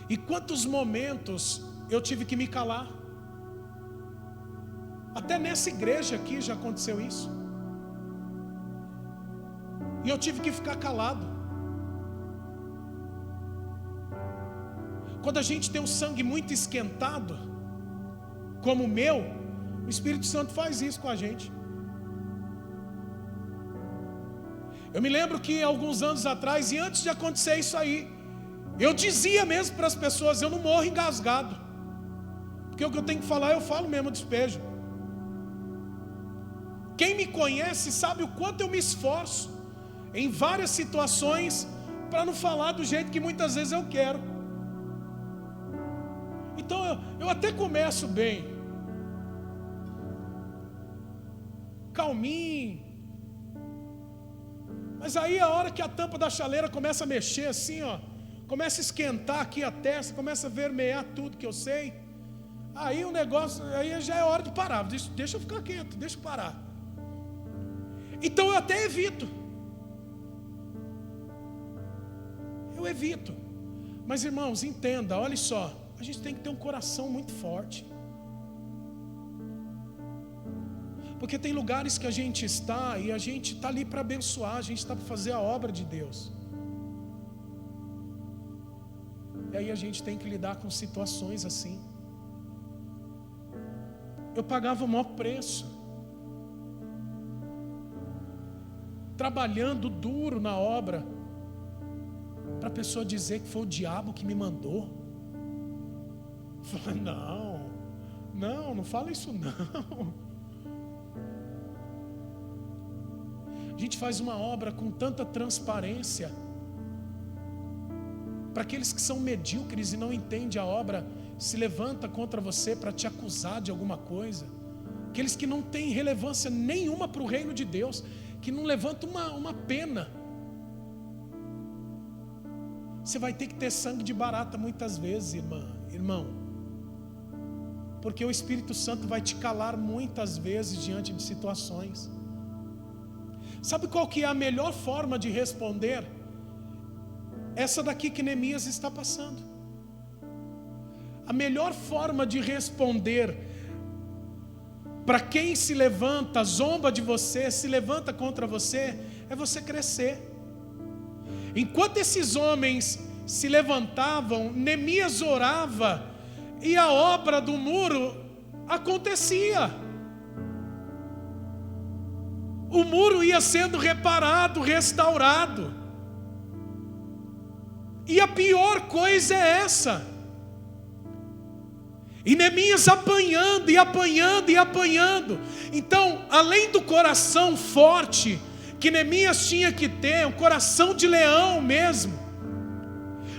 Speaker 1: E quantos momentos eu tive que me calar. Até nessa igreja aqui já aconteceu isso. E eu tive que ficar calado. Quando a gente tem o sangue muito esquentado, como o meu, o Espírito Santo faz isso com a gente. Eu me lembro que alguns anos atrás, e antes de acontecer isso aí, eu dizia mesmo para as pessoas: eu não morro engasgado, porque o que eu tenho que falar eu falo mesmo, eu despejo. Quem me conhece sabe o quanto eu me esforço em várias situações para não falar do jeito que muitas vezes eu quero. Então eu até começo bem, calminho, mas aí a hora que a tampa da chaleira começa a mexer assim, ó, começa a esquentar aqui a testa, começa a vermelhar tudo que eu sei, aí o negócio, aí já é hora de parar. Deixa eu ficar quieto, deixa eu parar. Então eu até evito. Eu evito. Mas irmãos, entenda, olha só, a gente tem que ter um coração muito forte. Porque tem lugares que a gente está e a gente está ali para abençoar, a gente está para fazer a obra de Deus. E aí a gente tem que lidar com situações assim. Eu pagava o maior preço, trabalhando duro na obra, para a pessoa dizer que foi o diabo que me mandou. Eu falei: não fala isso não. A gente faz uma obra com tanta transparência. Para aqueles que são medíocres e não entendem a obra, se levanta contra você para te acusar de alguma coisa. Aqueles que não têm relevância nenhuma para o reino de Deus, que não levantam uma pena. Você vai ter que ter sangue de barata muitas vezes, irmão, porque o Espírito Santo vai te calar muitas vezes diante de situações. Sabe qual que é a melhor forma de responder? Essa daqui que Neemias está passando. A melhor forma de responder para quem se levanta, zomba de você, se levanta contra você, é você crescer. Enquanto esses homens se levantavam, Neemias orava e a obra do muro acontecia. O muro ia sendo reparado, restaurado. E a pior coisa é essa. E Neemias apanhando e apanhando e apanhando. Então, além do coração forte que Neemias tinha que ter, um coração de leão mesmo,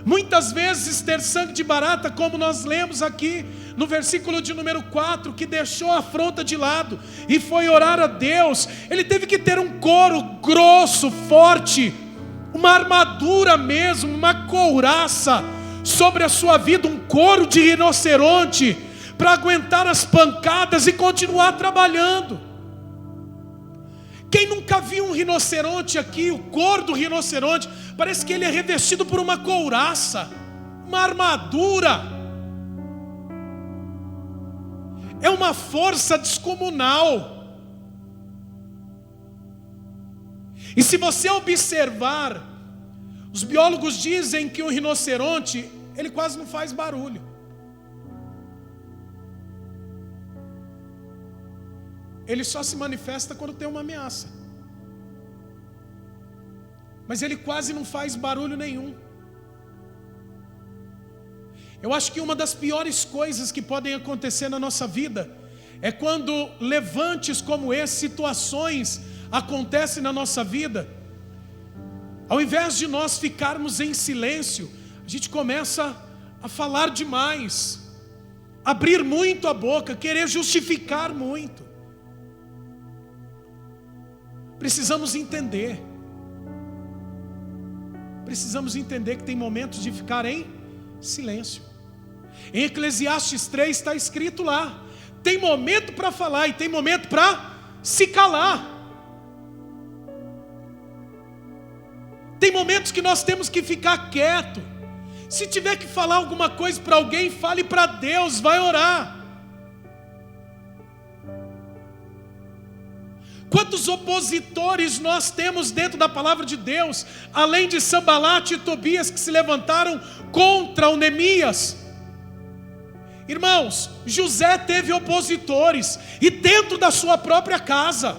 Speaker 1: muitas vezes ter sangue de barata, como nós lemos aqui no versículo de número 4, que deixou a afronta de lado e foi orar a Deus. Ele teve que ter um couro grosso, forte, uma armadura mesmo, uma couraça sobre a sua vida, um couro de rinoceronte, para aguentar as pancadas e continuar trabalhando. Quem nunca viu um rinoceronte aqui, o couro do rinoceronte, parece que ele é revestido por uma couraça, uma armadura. É uma força descomunal. E se você observar, os biólogos dizem que o rinoceronte, ele quase não faz barulho. Ele só se manifesta quando tem uma ameaça. Mas ele quase não faz barulho nenhum. Eu acho que uma das piores coisas que podem acontecer na nossa vida é quando levantes como esse, situações acontecem na nossa vida. Ao invés de nós ficarmos em silêncio, a gente começa a falar demais, abrir muito a boca, querer justificar muito. Precisamos entender que tem momentos de ficar em silêncio. Em Eclesiastes 3 está escrito lá: tem momento para falar e tem momento para se calar. Tem momentos que nós temos que ficar quieto. Se tiver que falar alguma coisa para alguém, fale para Deus, vai orar. Quantos opositores nós temos dentro da palavra de Deus, além de Sambalate e Tobias, que se levantaram contra o Neemias? Irmãos, José teve opositores, e dentro da sua própria casa.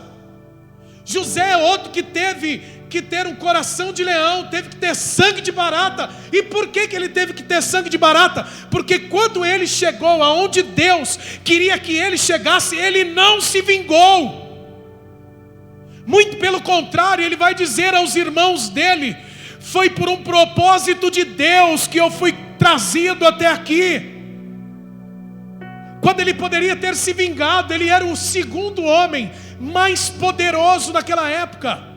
Speaker 1: José é outro que teve que ter um coração de leão, teve que ter sangue de barata. E por que ele teve que ter sangue de barata? Porque quando ele chegou aonde Deus queria que ele chegasse, ele não se vingou. Muito pelo contrário, ele vai dizer aos irmãos dele: foi por um propósito de Deus que eu fui trazido até aqui. Quando ele poderia ter se vingado, ele era o segundo homem mais poderoso daquela época.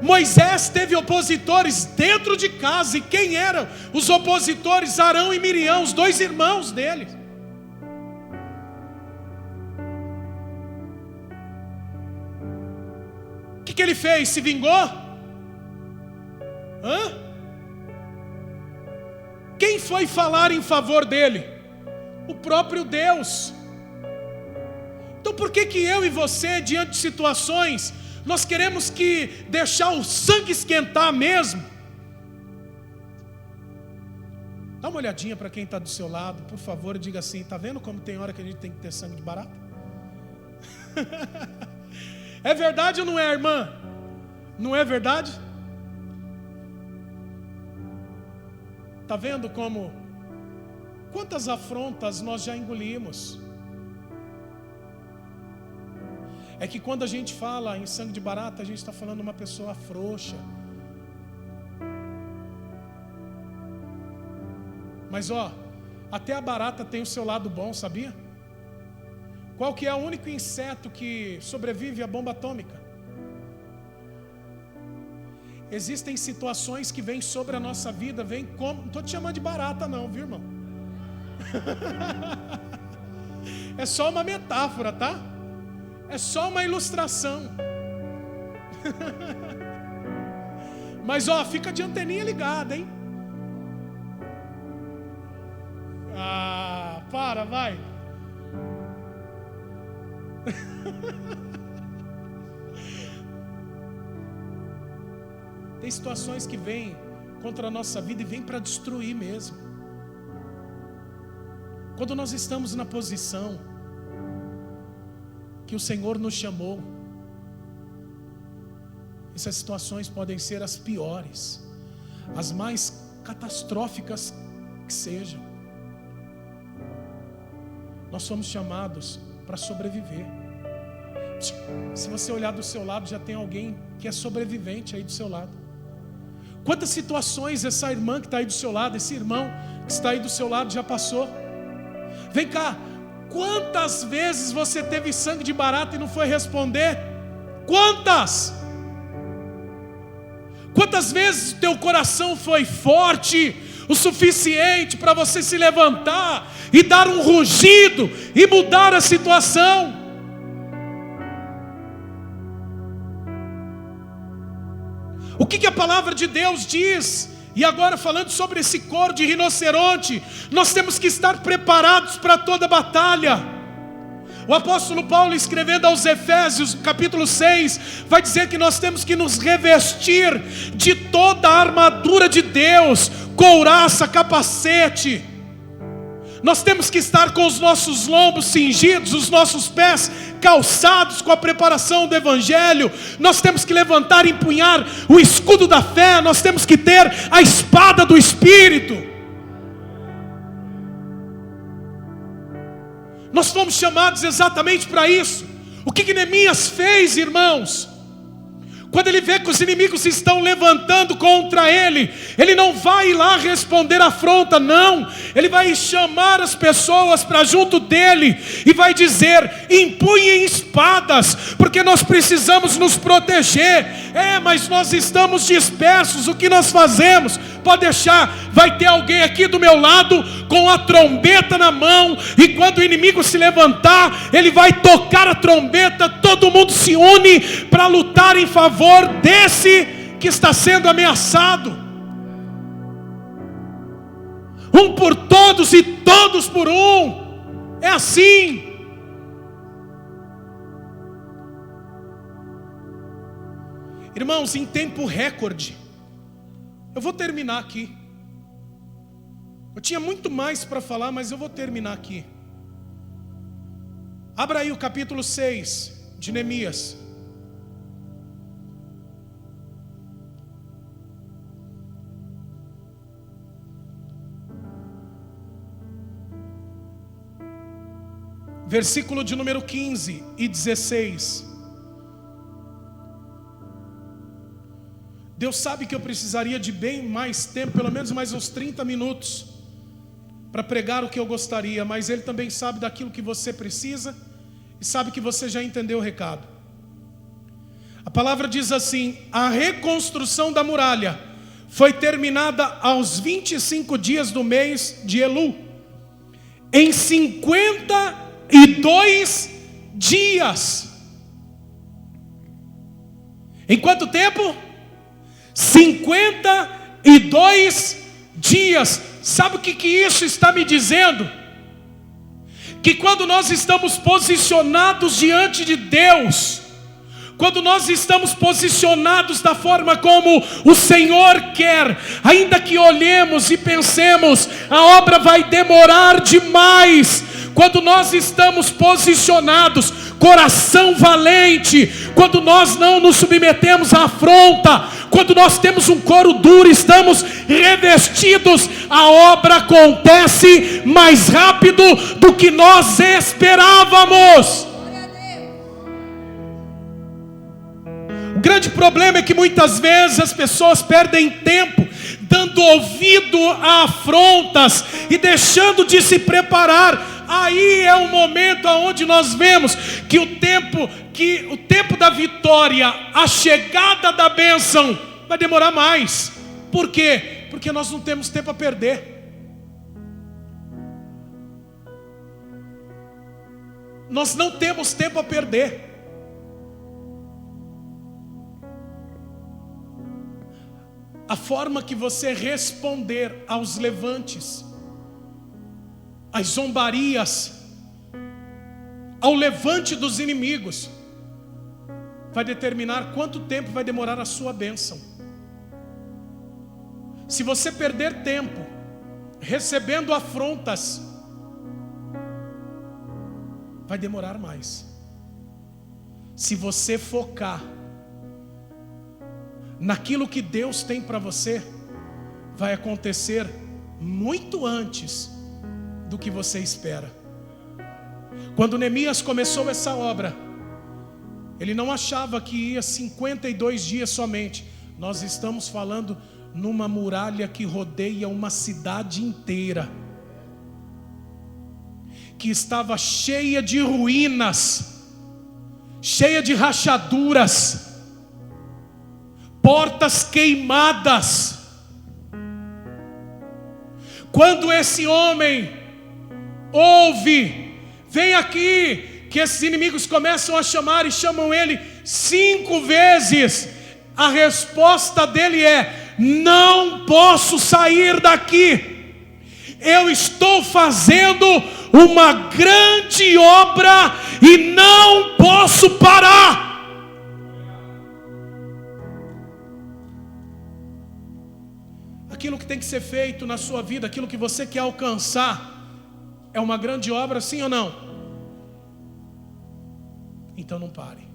Speaker 1: Moisés teve opositores dentro de casa. E quem eram os opositores? Arão e Miriam, os dois irmãos dele. O que ele fez? Se vingou? Quem foi falar em favor dele? O próprio Deus. Então por que eu e você, diante de situações, nós queremos deixar o sangue esquentar mesmo? Dá uma olhadinha para quem está do seu lado, por favor, e diga assim: está vendo como tem hora que a gente tem que ter sangue de barata? É verdade ou não é, irmã? Não é verdade? Está vendo quantas afrontas nós já engolimos? É que quando a gente fala em sangue de barata, a gente está falando de uma pessoa frouxa. Mas até a barata tem o seu lado bom, sabia? Qual que é o único inseto que sobrevive à bomba atômica? Existem situações que vêm sobre a nossa vida, não estou te chamando de barata não, viu, irmão? É só uma metáfora, tá? É só uma ilustração. Mas fica de anteninha ligada, hein? Vai. Tem situações que vêm contra a nossa vida e vêm para destruir mesmo. Quando nós estamos na posição que o Senhor nos chamou, essas situações podem ser as piores, as mais catastróficas que sejam. Nós somos chamados para sobreviver. Se você olhar do seu lado, já tem alguém que é sobrevivente aí do seu lado. Quantas situações essa irmã que está aí do seu lado, esse irmão que está aí do seu lado já passou? Vem cá, quantas vezes você teve sangue de barata e não foi responder? Quantas? Quantas vezes o teu coração foi forte o suficiente para você se levantar e dar um rugido e mudar a situação? O que a palavra de Deus diz? E agora falando sobre esse couro de rinoceronte, nós temos que estar preparados para toda batalha. O apóstolo Paulo, escrevendo aos Efésios, capítulo 6, vai dizer que nós temos que nos revestir de toda a armadura de Deus, couraça, capacete. Nós temos que estar com os nossos lombos cingidos, os nossos pés calçados com a preparação do Evangelho. Nós temos que levantar e empunhar o escudo da fé. Nós temos que ter a espada do Espírito. Nós fomos chamados exatamente para isso. O que Neemias fez, irmãos? Quando ele vê que os inimigos se estão levantando contra ele, ele não vai lá responder a afronta, não. Ele vai chamar as pessoas para junto dele e vai dizer: empunhem espadas, porque nós precisamos nos proteger. Mas nós estamos dispersos, o que nós fazemos? Pode deixar, vai ter alguém aqui do meu lado com a trombeta na mão, e quando o inimigo se levantar, ele vai tocar a trombeta, todo mundo se une para lutar em favor desse que está sendo ameaçado. Um por todos e todos por um. É assim. Irmãos, em tempo recorde, eu vou terminar aqui. Eu tinha muito mais para falar, mas eu vou terminar aqui. Abra aí o capítulo 6 de Neemias. versículo de número 15 e 16. Deus sabe que eu precisaria de bem mais tempo, pelo menos mais uns 30 minutos, para pregar o que eu gostaria, mas Ele também sabe daquilo que você precisa e sabe que você já entendeu o recado. A palavra diz assim: a reconstrução da muralha foi terminada aos 25 dias do mês de Elu, em 52 dias. Em quanto tempo? 52 dias. Sabe o que isso está me dizendo? Que quando nós estamos posicionados diante de Deus, quando nós estamos posicionados da forma como o Senhor quer, ainda que olhemos e pensemos, a obra vai demorar demais. Quando nós estamos posicionados, coração valente, quando nós não nos submetemos à afronta, quando nós temos um couro duro, estamos revestidos, a obra acontece mais rápido do que nós esperávamos. O grande problema é que muitas vezes as pessoas perdem tempo dando ouvido a afrontas e deixando de se preparar. Aí é o momento onde nós vemos que o tempo da vitória, a chegada da bênção, vai demorar mais. Por quê? Porque nós não temos tempo a perder. Nós não temos tempo a perder. A forma que você responder aos levantes, às zombarias, ao levante dos inimigos, vai determinar quanto tempo vai demorar a sua bênção. Se você perder tempo recebendo afrontas, vai demorar mais. Se você focar naquilo que Deus tem para você, vai acontecer muito antes do que você espera. Quando Neemias começou essa obra, ele não achava que ia 52 dias somente. Nós estamos falando numa muralha que rodeia uma cidade inteira, que estava cheia de ruínas, cheia de rachaduras, portas queimadas. Quando esse homem ouve, vem aqui, que esses inimigos começam a chamar e chamam ele 5 vezes, a resposta dele é: não posso sair daqui, eu estou fazendo uma grande obra e não posso parar. Aquilo que tem que ser feito na sua vida, aquilo que você quer alcançar, é uma grande obra, sim ou não? Então não pare.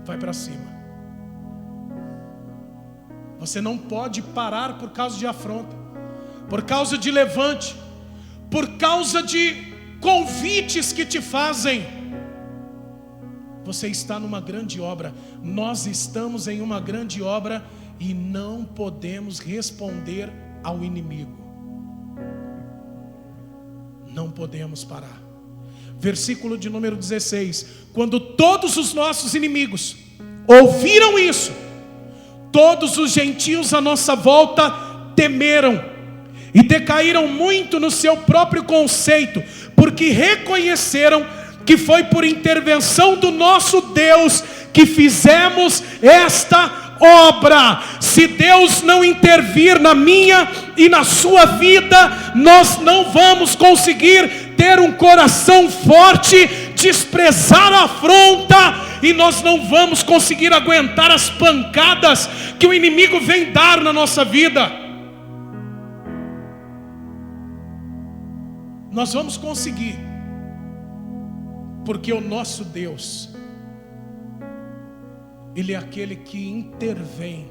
Speaker 1: Vai para cima. Você não pode parar por causa de afronta, por causa de levante, por causa de convites que te fazem. Você está numa grande obra. Nós estamos em uma grande obra e não podemos responder ao inimigo. Não podemos parar. Versículo de número 16. Quando todos os nossos inimigos ouviram isso, todos os gentios à nossa volta temeram e decaíram muito no seu próprio conceito, porque reconheceram que foi por intervenção do nosso Deus que fizemos esta obra. Se Deus não intervir na minha e na sua vida, nós não vamos conseguir ter um coração forte, desprezar a afronta, e nós não vamos conseguir aguentar as pancadas que o inimigo vem dar na nossa vida. Nós vamos conseguir, porque o nosso Deus, Ele é aquele que intervém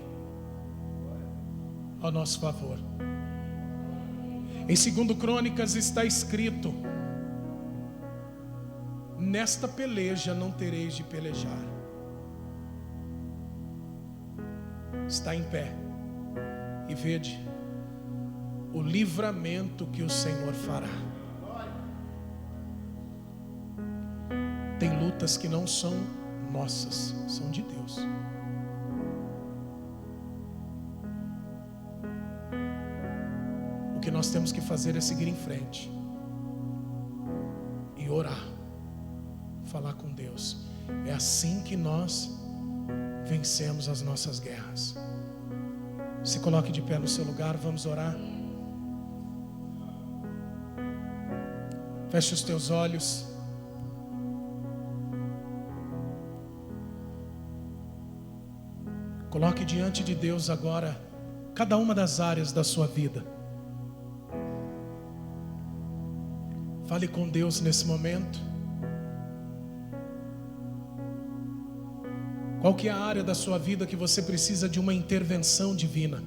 Speaker 1: ao nosso favor. Em 2 Crônicas está escrito nesta peleja não tereis de pelejar. Está em pé e vede o livramento que o Senhor fará. Tem lutas que não são nossas, são de Deus. O que nós temos que fazer é seguir em frente e orar, falar com Deus. É assim que nós vencemos as nossas guerras. Se coloque de pé no seu lugar, vamos orar. Feche os teus olhos. Coloque diante de Deus agora cada uma das áreas da sua vida. Fale com Deus nesse momento. Qual que é a área da sua vida que você precisa de uma intervenção divina?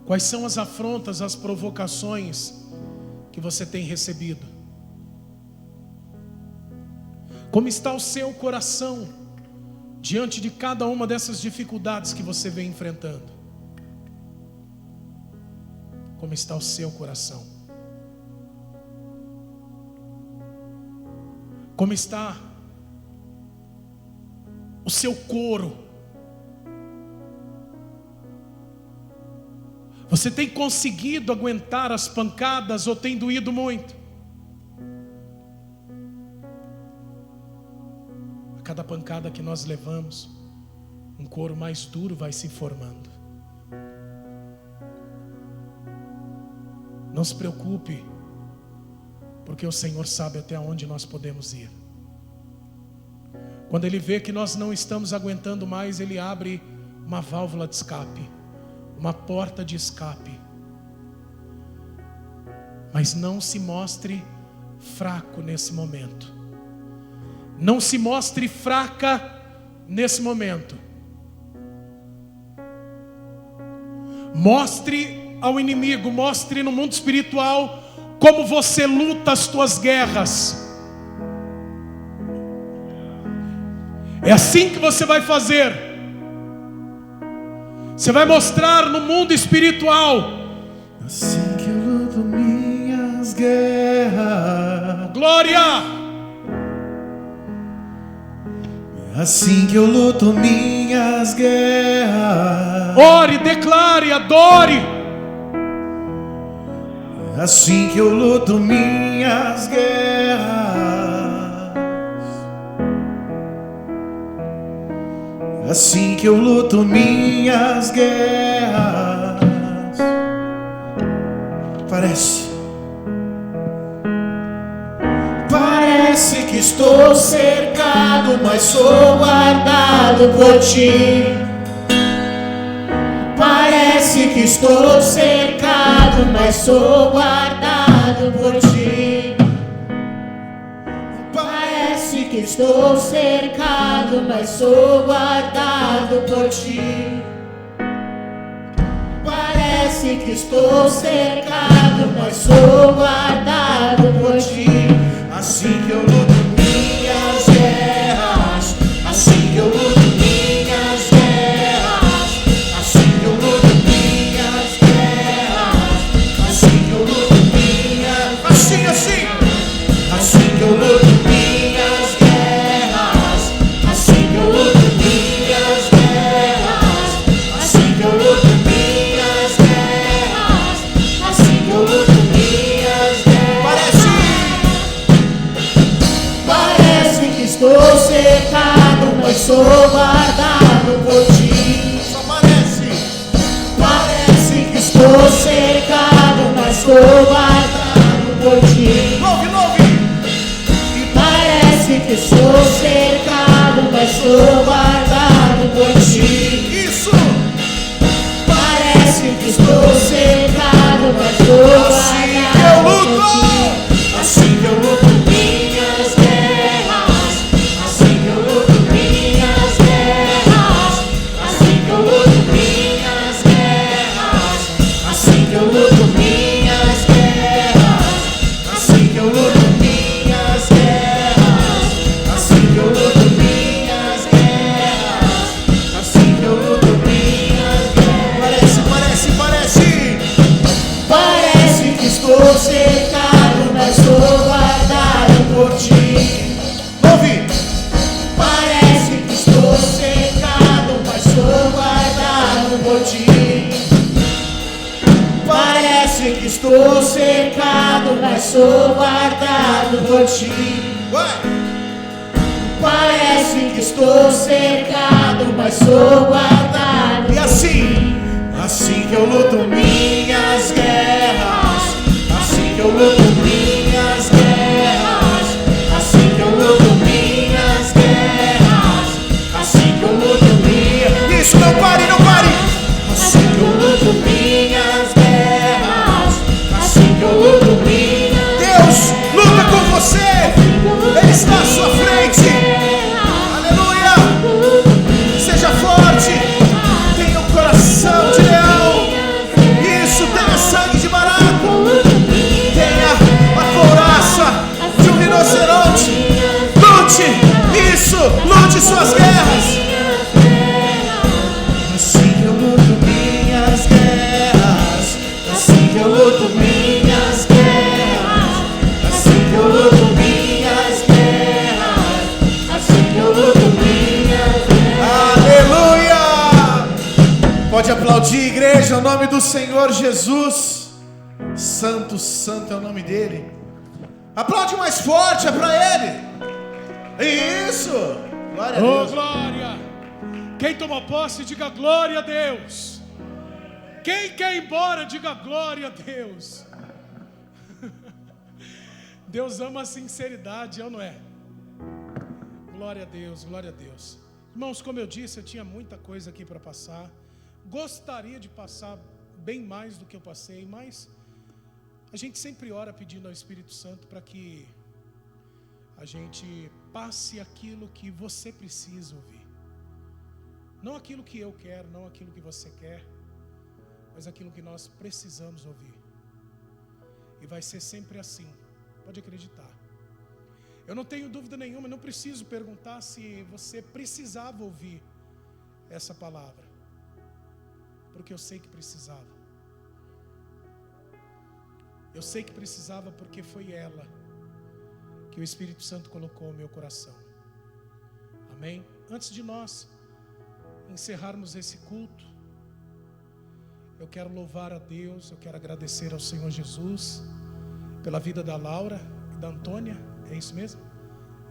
Speaker 1: Quais são as afrontas, as provocações que você tem recebido? Como está o seu coração diante de cada uma dessas dificuldades que você vem enfrentando? Como está o seu coração? Como está o seu coro? Você tem conseguido aguentar as pancadas ou tem doído muito? A cada pancada que nós levamos, um couro mais duro vai se formando. Não se preocupe, porque o Senhor sabe até onde nós podemos ir. Quando Ele vê que nós não estamos aguentando mais, Ele abre uma válvula de escape, uma porta de escape. Mas não se mostre fraco nesse momento. Não se mostre fraca nesse momento. Mostre ao inimigo, mostre no mundo espiritual como você luta as tuas guerras. É assim que você vai fazer. Você vai mostrar no mundo espiritual.
Speaker 2: Assim que eu luto minhas guerras.
Speaker 1: Glória!
Speaker 2: Assim que eu luto minhas guerras.
Speaker 1: Ore, declare, adore.
Speaker 2: Assim que eu luto minhas guerras. Assim que eu luto minhas guerras. Parece que estou cercado, mas sou guardado por ti. Parece que estou cercado, mas sou guardado por ti. Parece que estou cercado, mas sou guardado por ti. Parece que estou cercado, mas sou guardado por ti. Assim que eu luto minhas guerras. Assim que eu luto minhas guerras. Assim que eu luto minhas guerras. Assim que eu luto minhas. Assim que eu luto minhas guerras. Assim que eu luto minhas guerras. Assim que eu luto minhas guerras. Assim que eu luto minhas guerras. Parece que estou cercado, mas sou guardado por ti. Só parece. Parece que estou cercado, mas sou guardado por ti. Parece que estou cercado, mas sou guardado por ti. Isso. Parece que estou cercado, mas sou guardado por ti. Assim que eu luto minhas guerras. Assim que eu luto minhas guerras. Assim que eu luto minhas guerras. Assim que eu luto minhas guerras. Assim estou cercado, mas sou guardado por ti.
Speaker 3: Ouve!
Speaker 2: Parece que estou cercado, mas sou guardado por ti. Parece que estou cercado, mas sou guardado por ti.
Speaker 3: Vai!
Speaker 2: Parece que estou cercado, mas sou guardado.
Speaker 3: E assim
Speaker 2: que eu luto minhas guerras, assim que eu luto minhas guerras, assim que eu luto minhas guerras, assim que eu luto minhas.
Speaker 3: Isso, não pare, não pare!
Speaker 2: Assim que eu luto minhas guerras, assim que eu luto minhas.
Speaker 3: Deus luta com você! Ele está à sua frente! Aleluia! Seja forte! Tenha um coração de leão! Isso, tenha sangue de barato! Tenha a couraça de um rinoceronte! Lute! Isso! Lute suas guerras!
Speaker 2: Assim que eu luto minhas guerras, assim que eu luto minhas guerras, assim que eu luto minhas guerras, assim que eu luto minhas guerras.
Speaker 3: Aleluia! Pode aplaudir, igreja, o nome do Senhor Jesus. Santo, santo é o nome dele. Aplaude mais forte, é para ele. Isso! Glória a
Speaker 1: Oh,
Speaker 3: Deus.
Speaker 1: glória! Quem tomou posse, diga glória a Deus. Quem quer ir embora, diga glória a Deus. Deus ama a sinceridade, é ou não é? Glória a Deus, glória a Deus. Irmãos, como eu disse, eu tinha muita coisa aqui para passar. Gostaria de passar bem mais do que eu passei, mas a gente sempre ora pedindo ao Espírito Santo para que a gente passe aquilo que você precisa ouvir. Não aquilo que eu quero, não aquilo que você quer, mas aquilo que nós precisamos ouvir. E vai ser sempre assim, pode acreditar. Eu não tenho dúvida nenhuma, não preciso perguntar se você precisava ouvir essa palavra, porque eu sei que precisava. Eu sei que precisava porque foi ela que o Espírito Santo colocou no meu coração. Amém? Antes de nós encerrarmos esse culto, eu quero louvar a Deus, eu quero agradecer ao Senhor Jesus pela vida da Laura e da Antônia. É isso mesmo?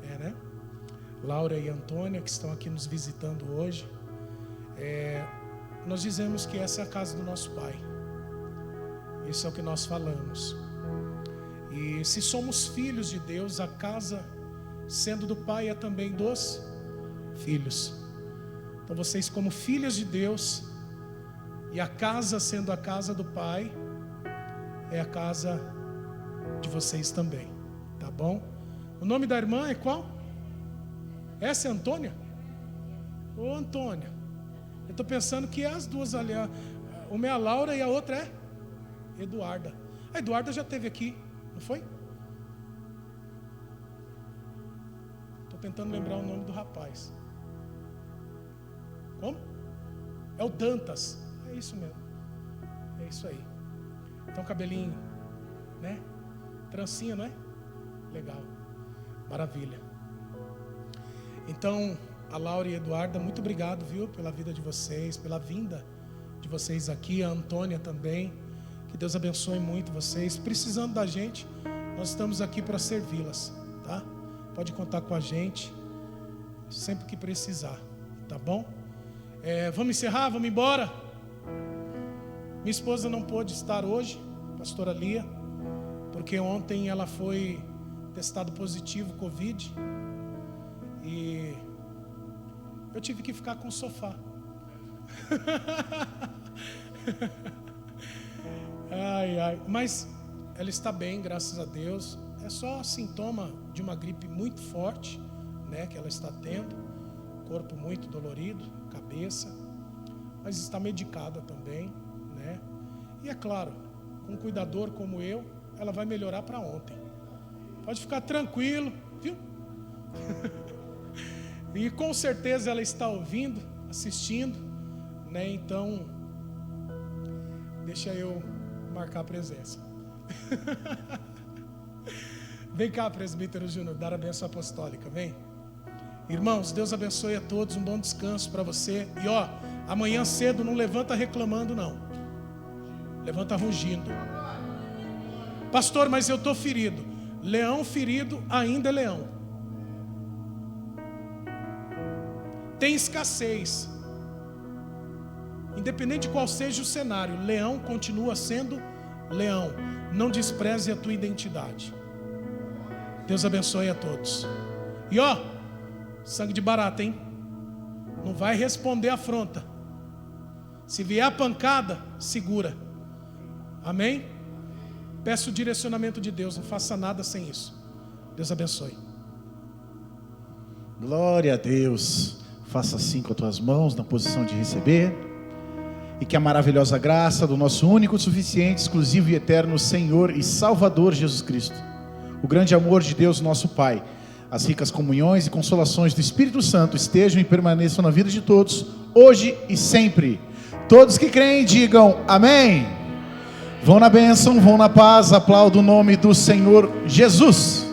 Speaker 1: É, né? Laura e Antônia que estão aqui nos visitando hoje. Nós dizemos que essa é a casa do nosso Pai. Isso é o que nós falamos. E se somos filhos de Deus, a casa sendo do Pai é também dos filhos. Então vocês, como filhas de Deus, e a casa sendo a casa do Pai, é a casa de vocês também, tá bom? O nome da irmã é qual? Essa é Antônia? Ô Antônia, eu estou pensando que é as duas ali, uma é a Laura e a outra é Eduarda. A Eduarda já esteve aqui, não foi? Estou tentando lembrar o nome do rapaz. Como? É o Dantas. É isso mesmo. É isso aí. Então cabelinho, né? Trancinha, não é? Legal. Maravilha. Então, a Laura e a Eduarda, muito obrigado, viu? Pela vida de vocês, pela vinda de vocês aqui. A Antônia também. Que Deus abençoe muito vocês. Precisando da gente, nós estamos aqui para servi-las, tá? Pode contar com a gente sempre que precisar, tá bom? Vamos encerrar? Vamos embora? Minha esposa não pôde estar hoje, pastora Lia, porque ontem ela foi testado positivo Covid e eu tive que ficar com o sofá. Mas ela está bem, graças a Deus. É só sintoma de uma gripe muito forte, né, que ela está tendo. Corpo muito dolorido, cabeça, mas está medicada também, né? E é claro, com um cuidador como eu, ela vai melhorar para ontem. Pode ficar tranquilo, viu? E com certeza ela está ouvindo, assistindo, né? Então, deixa eu marcar a presença. Vem cá, presbítero Júnior, dar a bênção apostólica, vem. Irmãos, Deus abençoe a todos, um bom descanso para você. E ó, amanhã cedo não levanta reclamando não. Levanta rugindo. Pastor, mas eu estou ferido. Leão ferido ainda é leão. Tem escassez. Independente de qual seja o cenário, leão continua sendo leão. Não despreze a tua identidade. Deus abençoe a todos. E ó, sangue de barata, hein? Não vai responder afronta. Se vier a pancada, segura. Amém? Peço o direcionamento de Deus, não faça nada sem isso. Deus abençoe.
Speaker 3: Glória a Deus. Faça assim com as tuas mãos na posição de receber. E que a maravilhosa graça do nosso único, suficiente, exclusivo e eterno Senhor e Salvador Jesus Cristo, o grande amor de Deus nosso Pai, as ricas comunhões e consolações do Espírito Santo estejam e permaneçam na vida de todos, hoje e sempre. Todos que creem digam amém. Vão na bênção, vão na paz, aplaudo o nome do Senhor Jesus.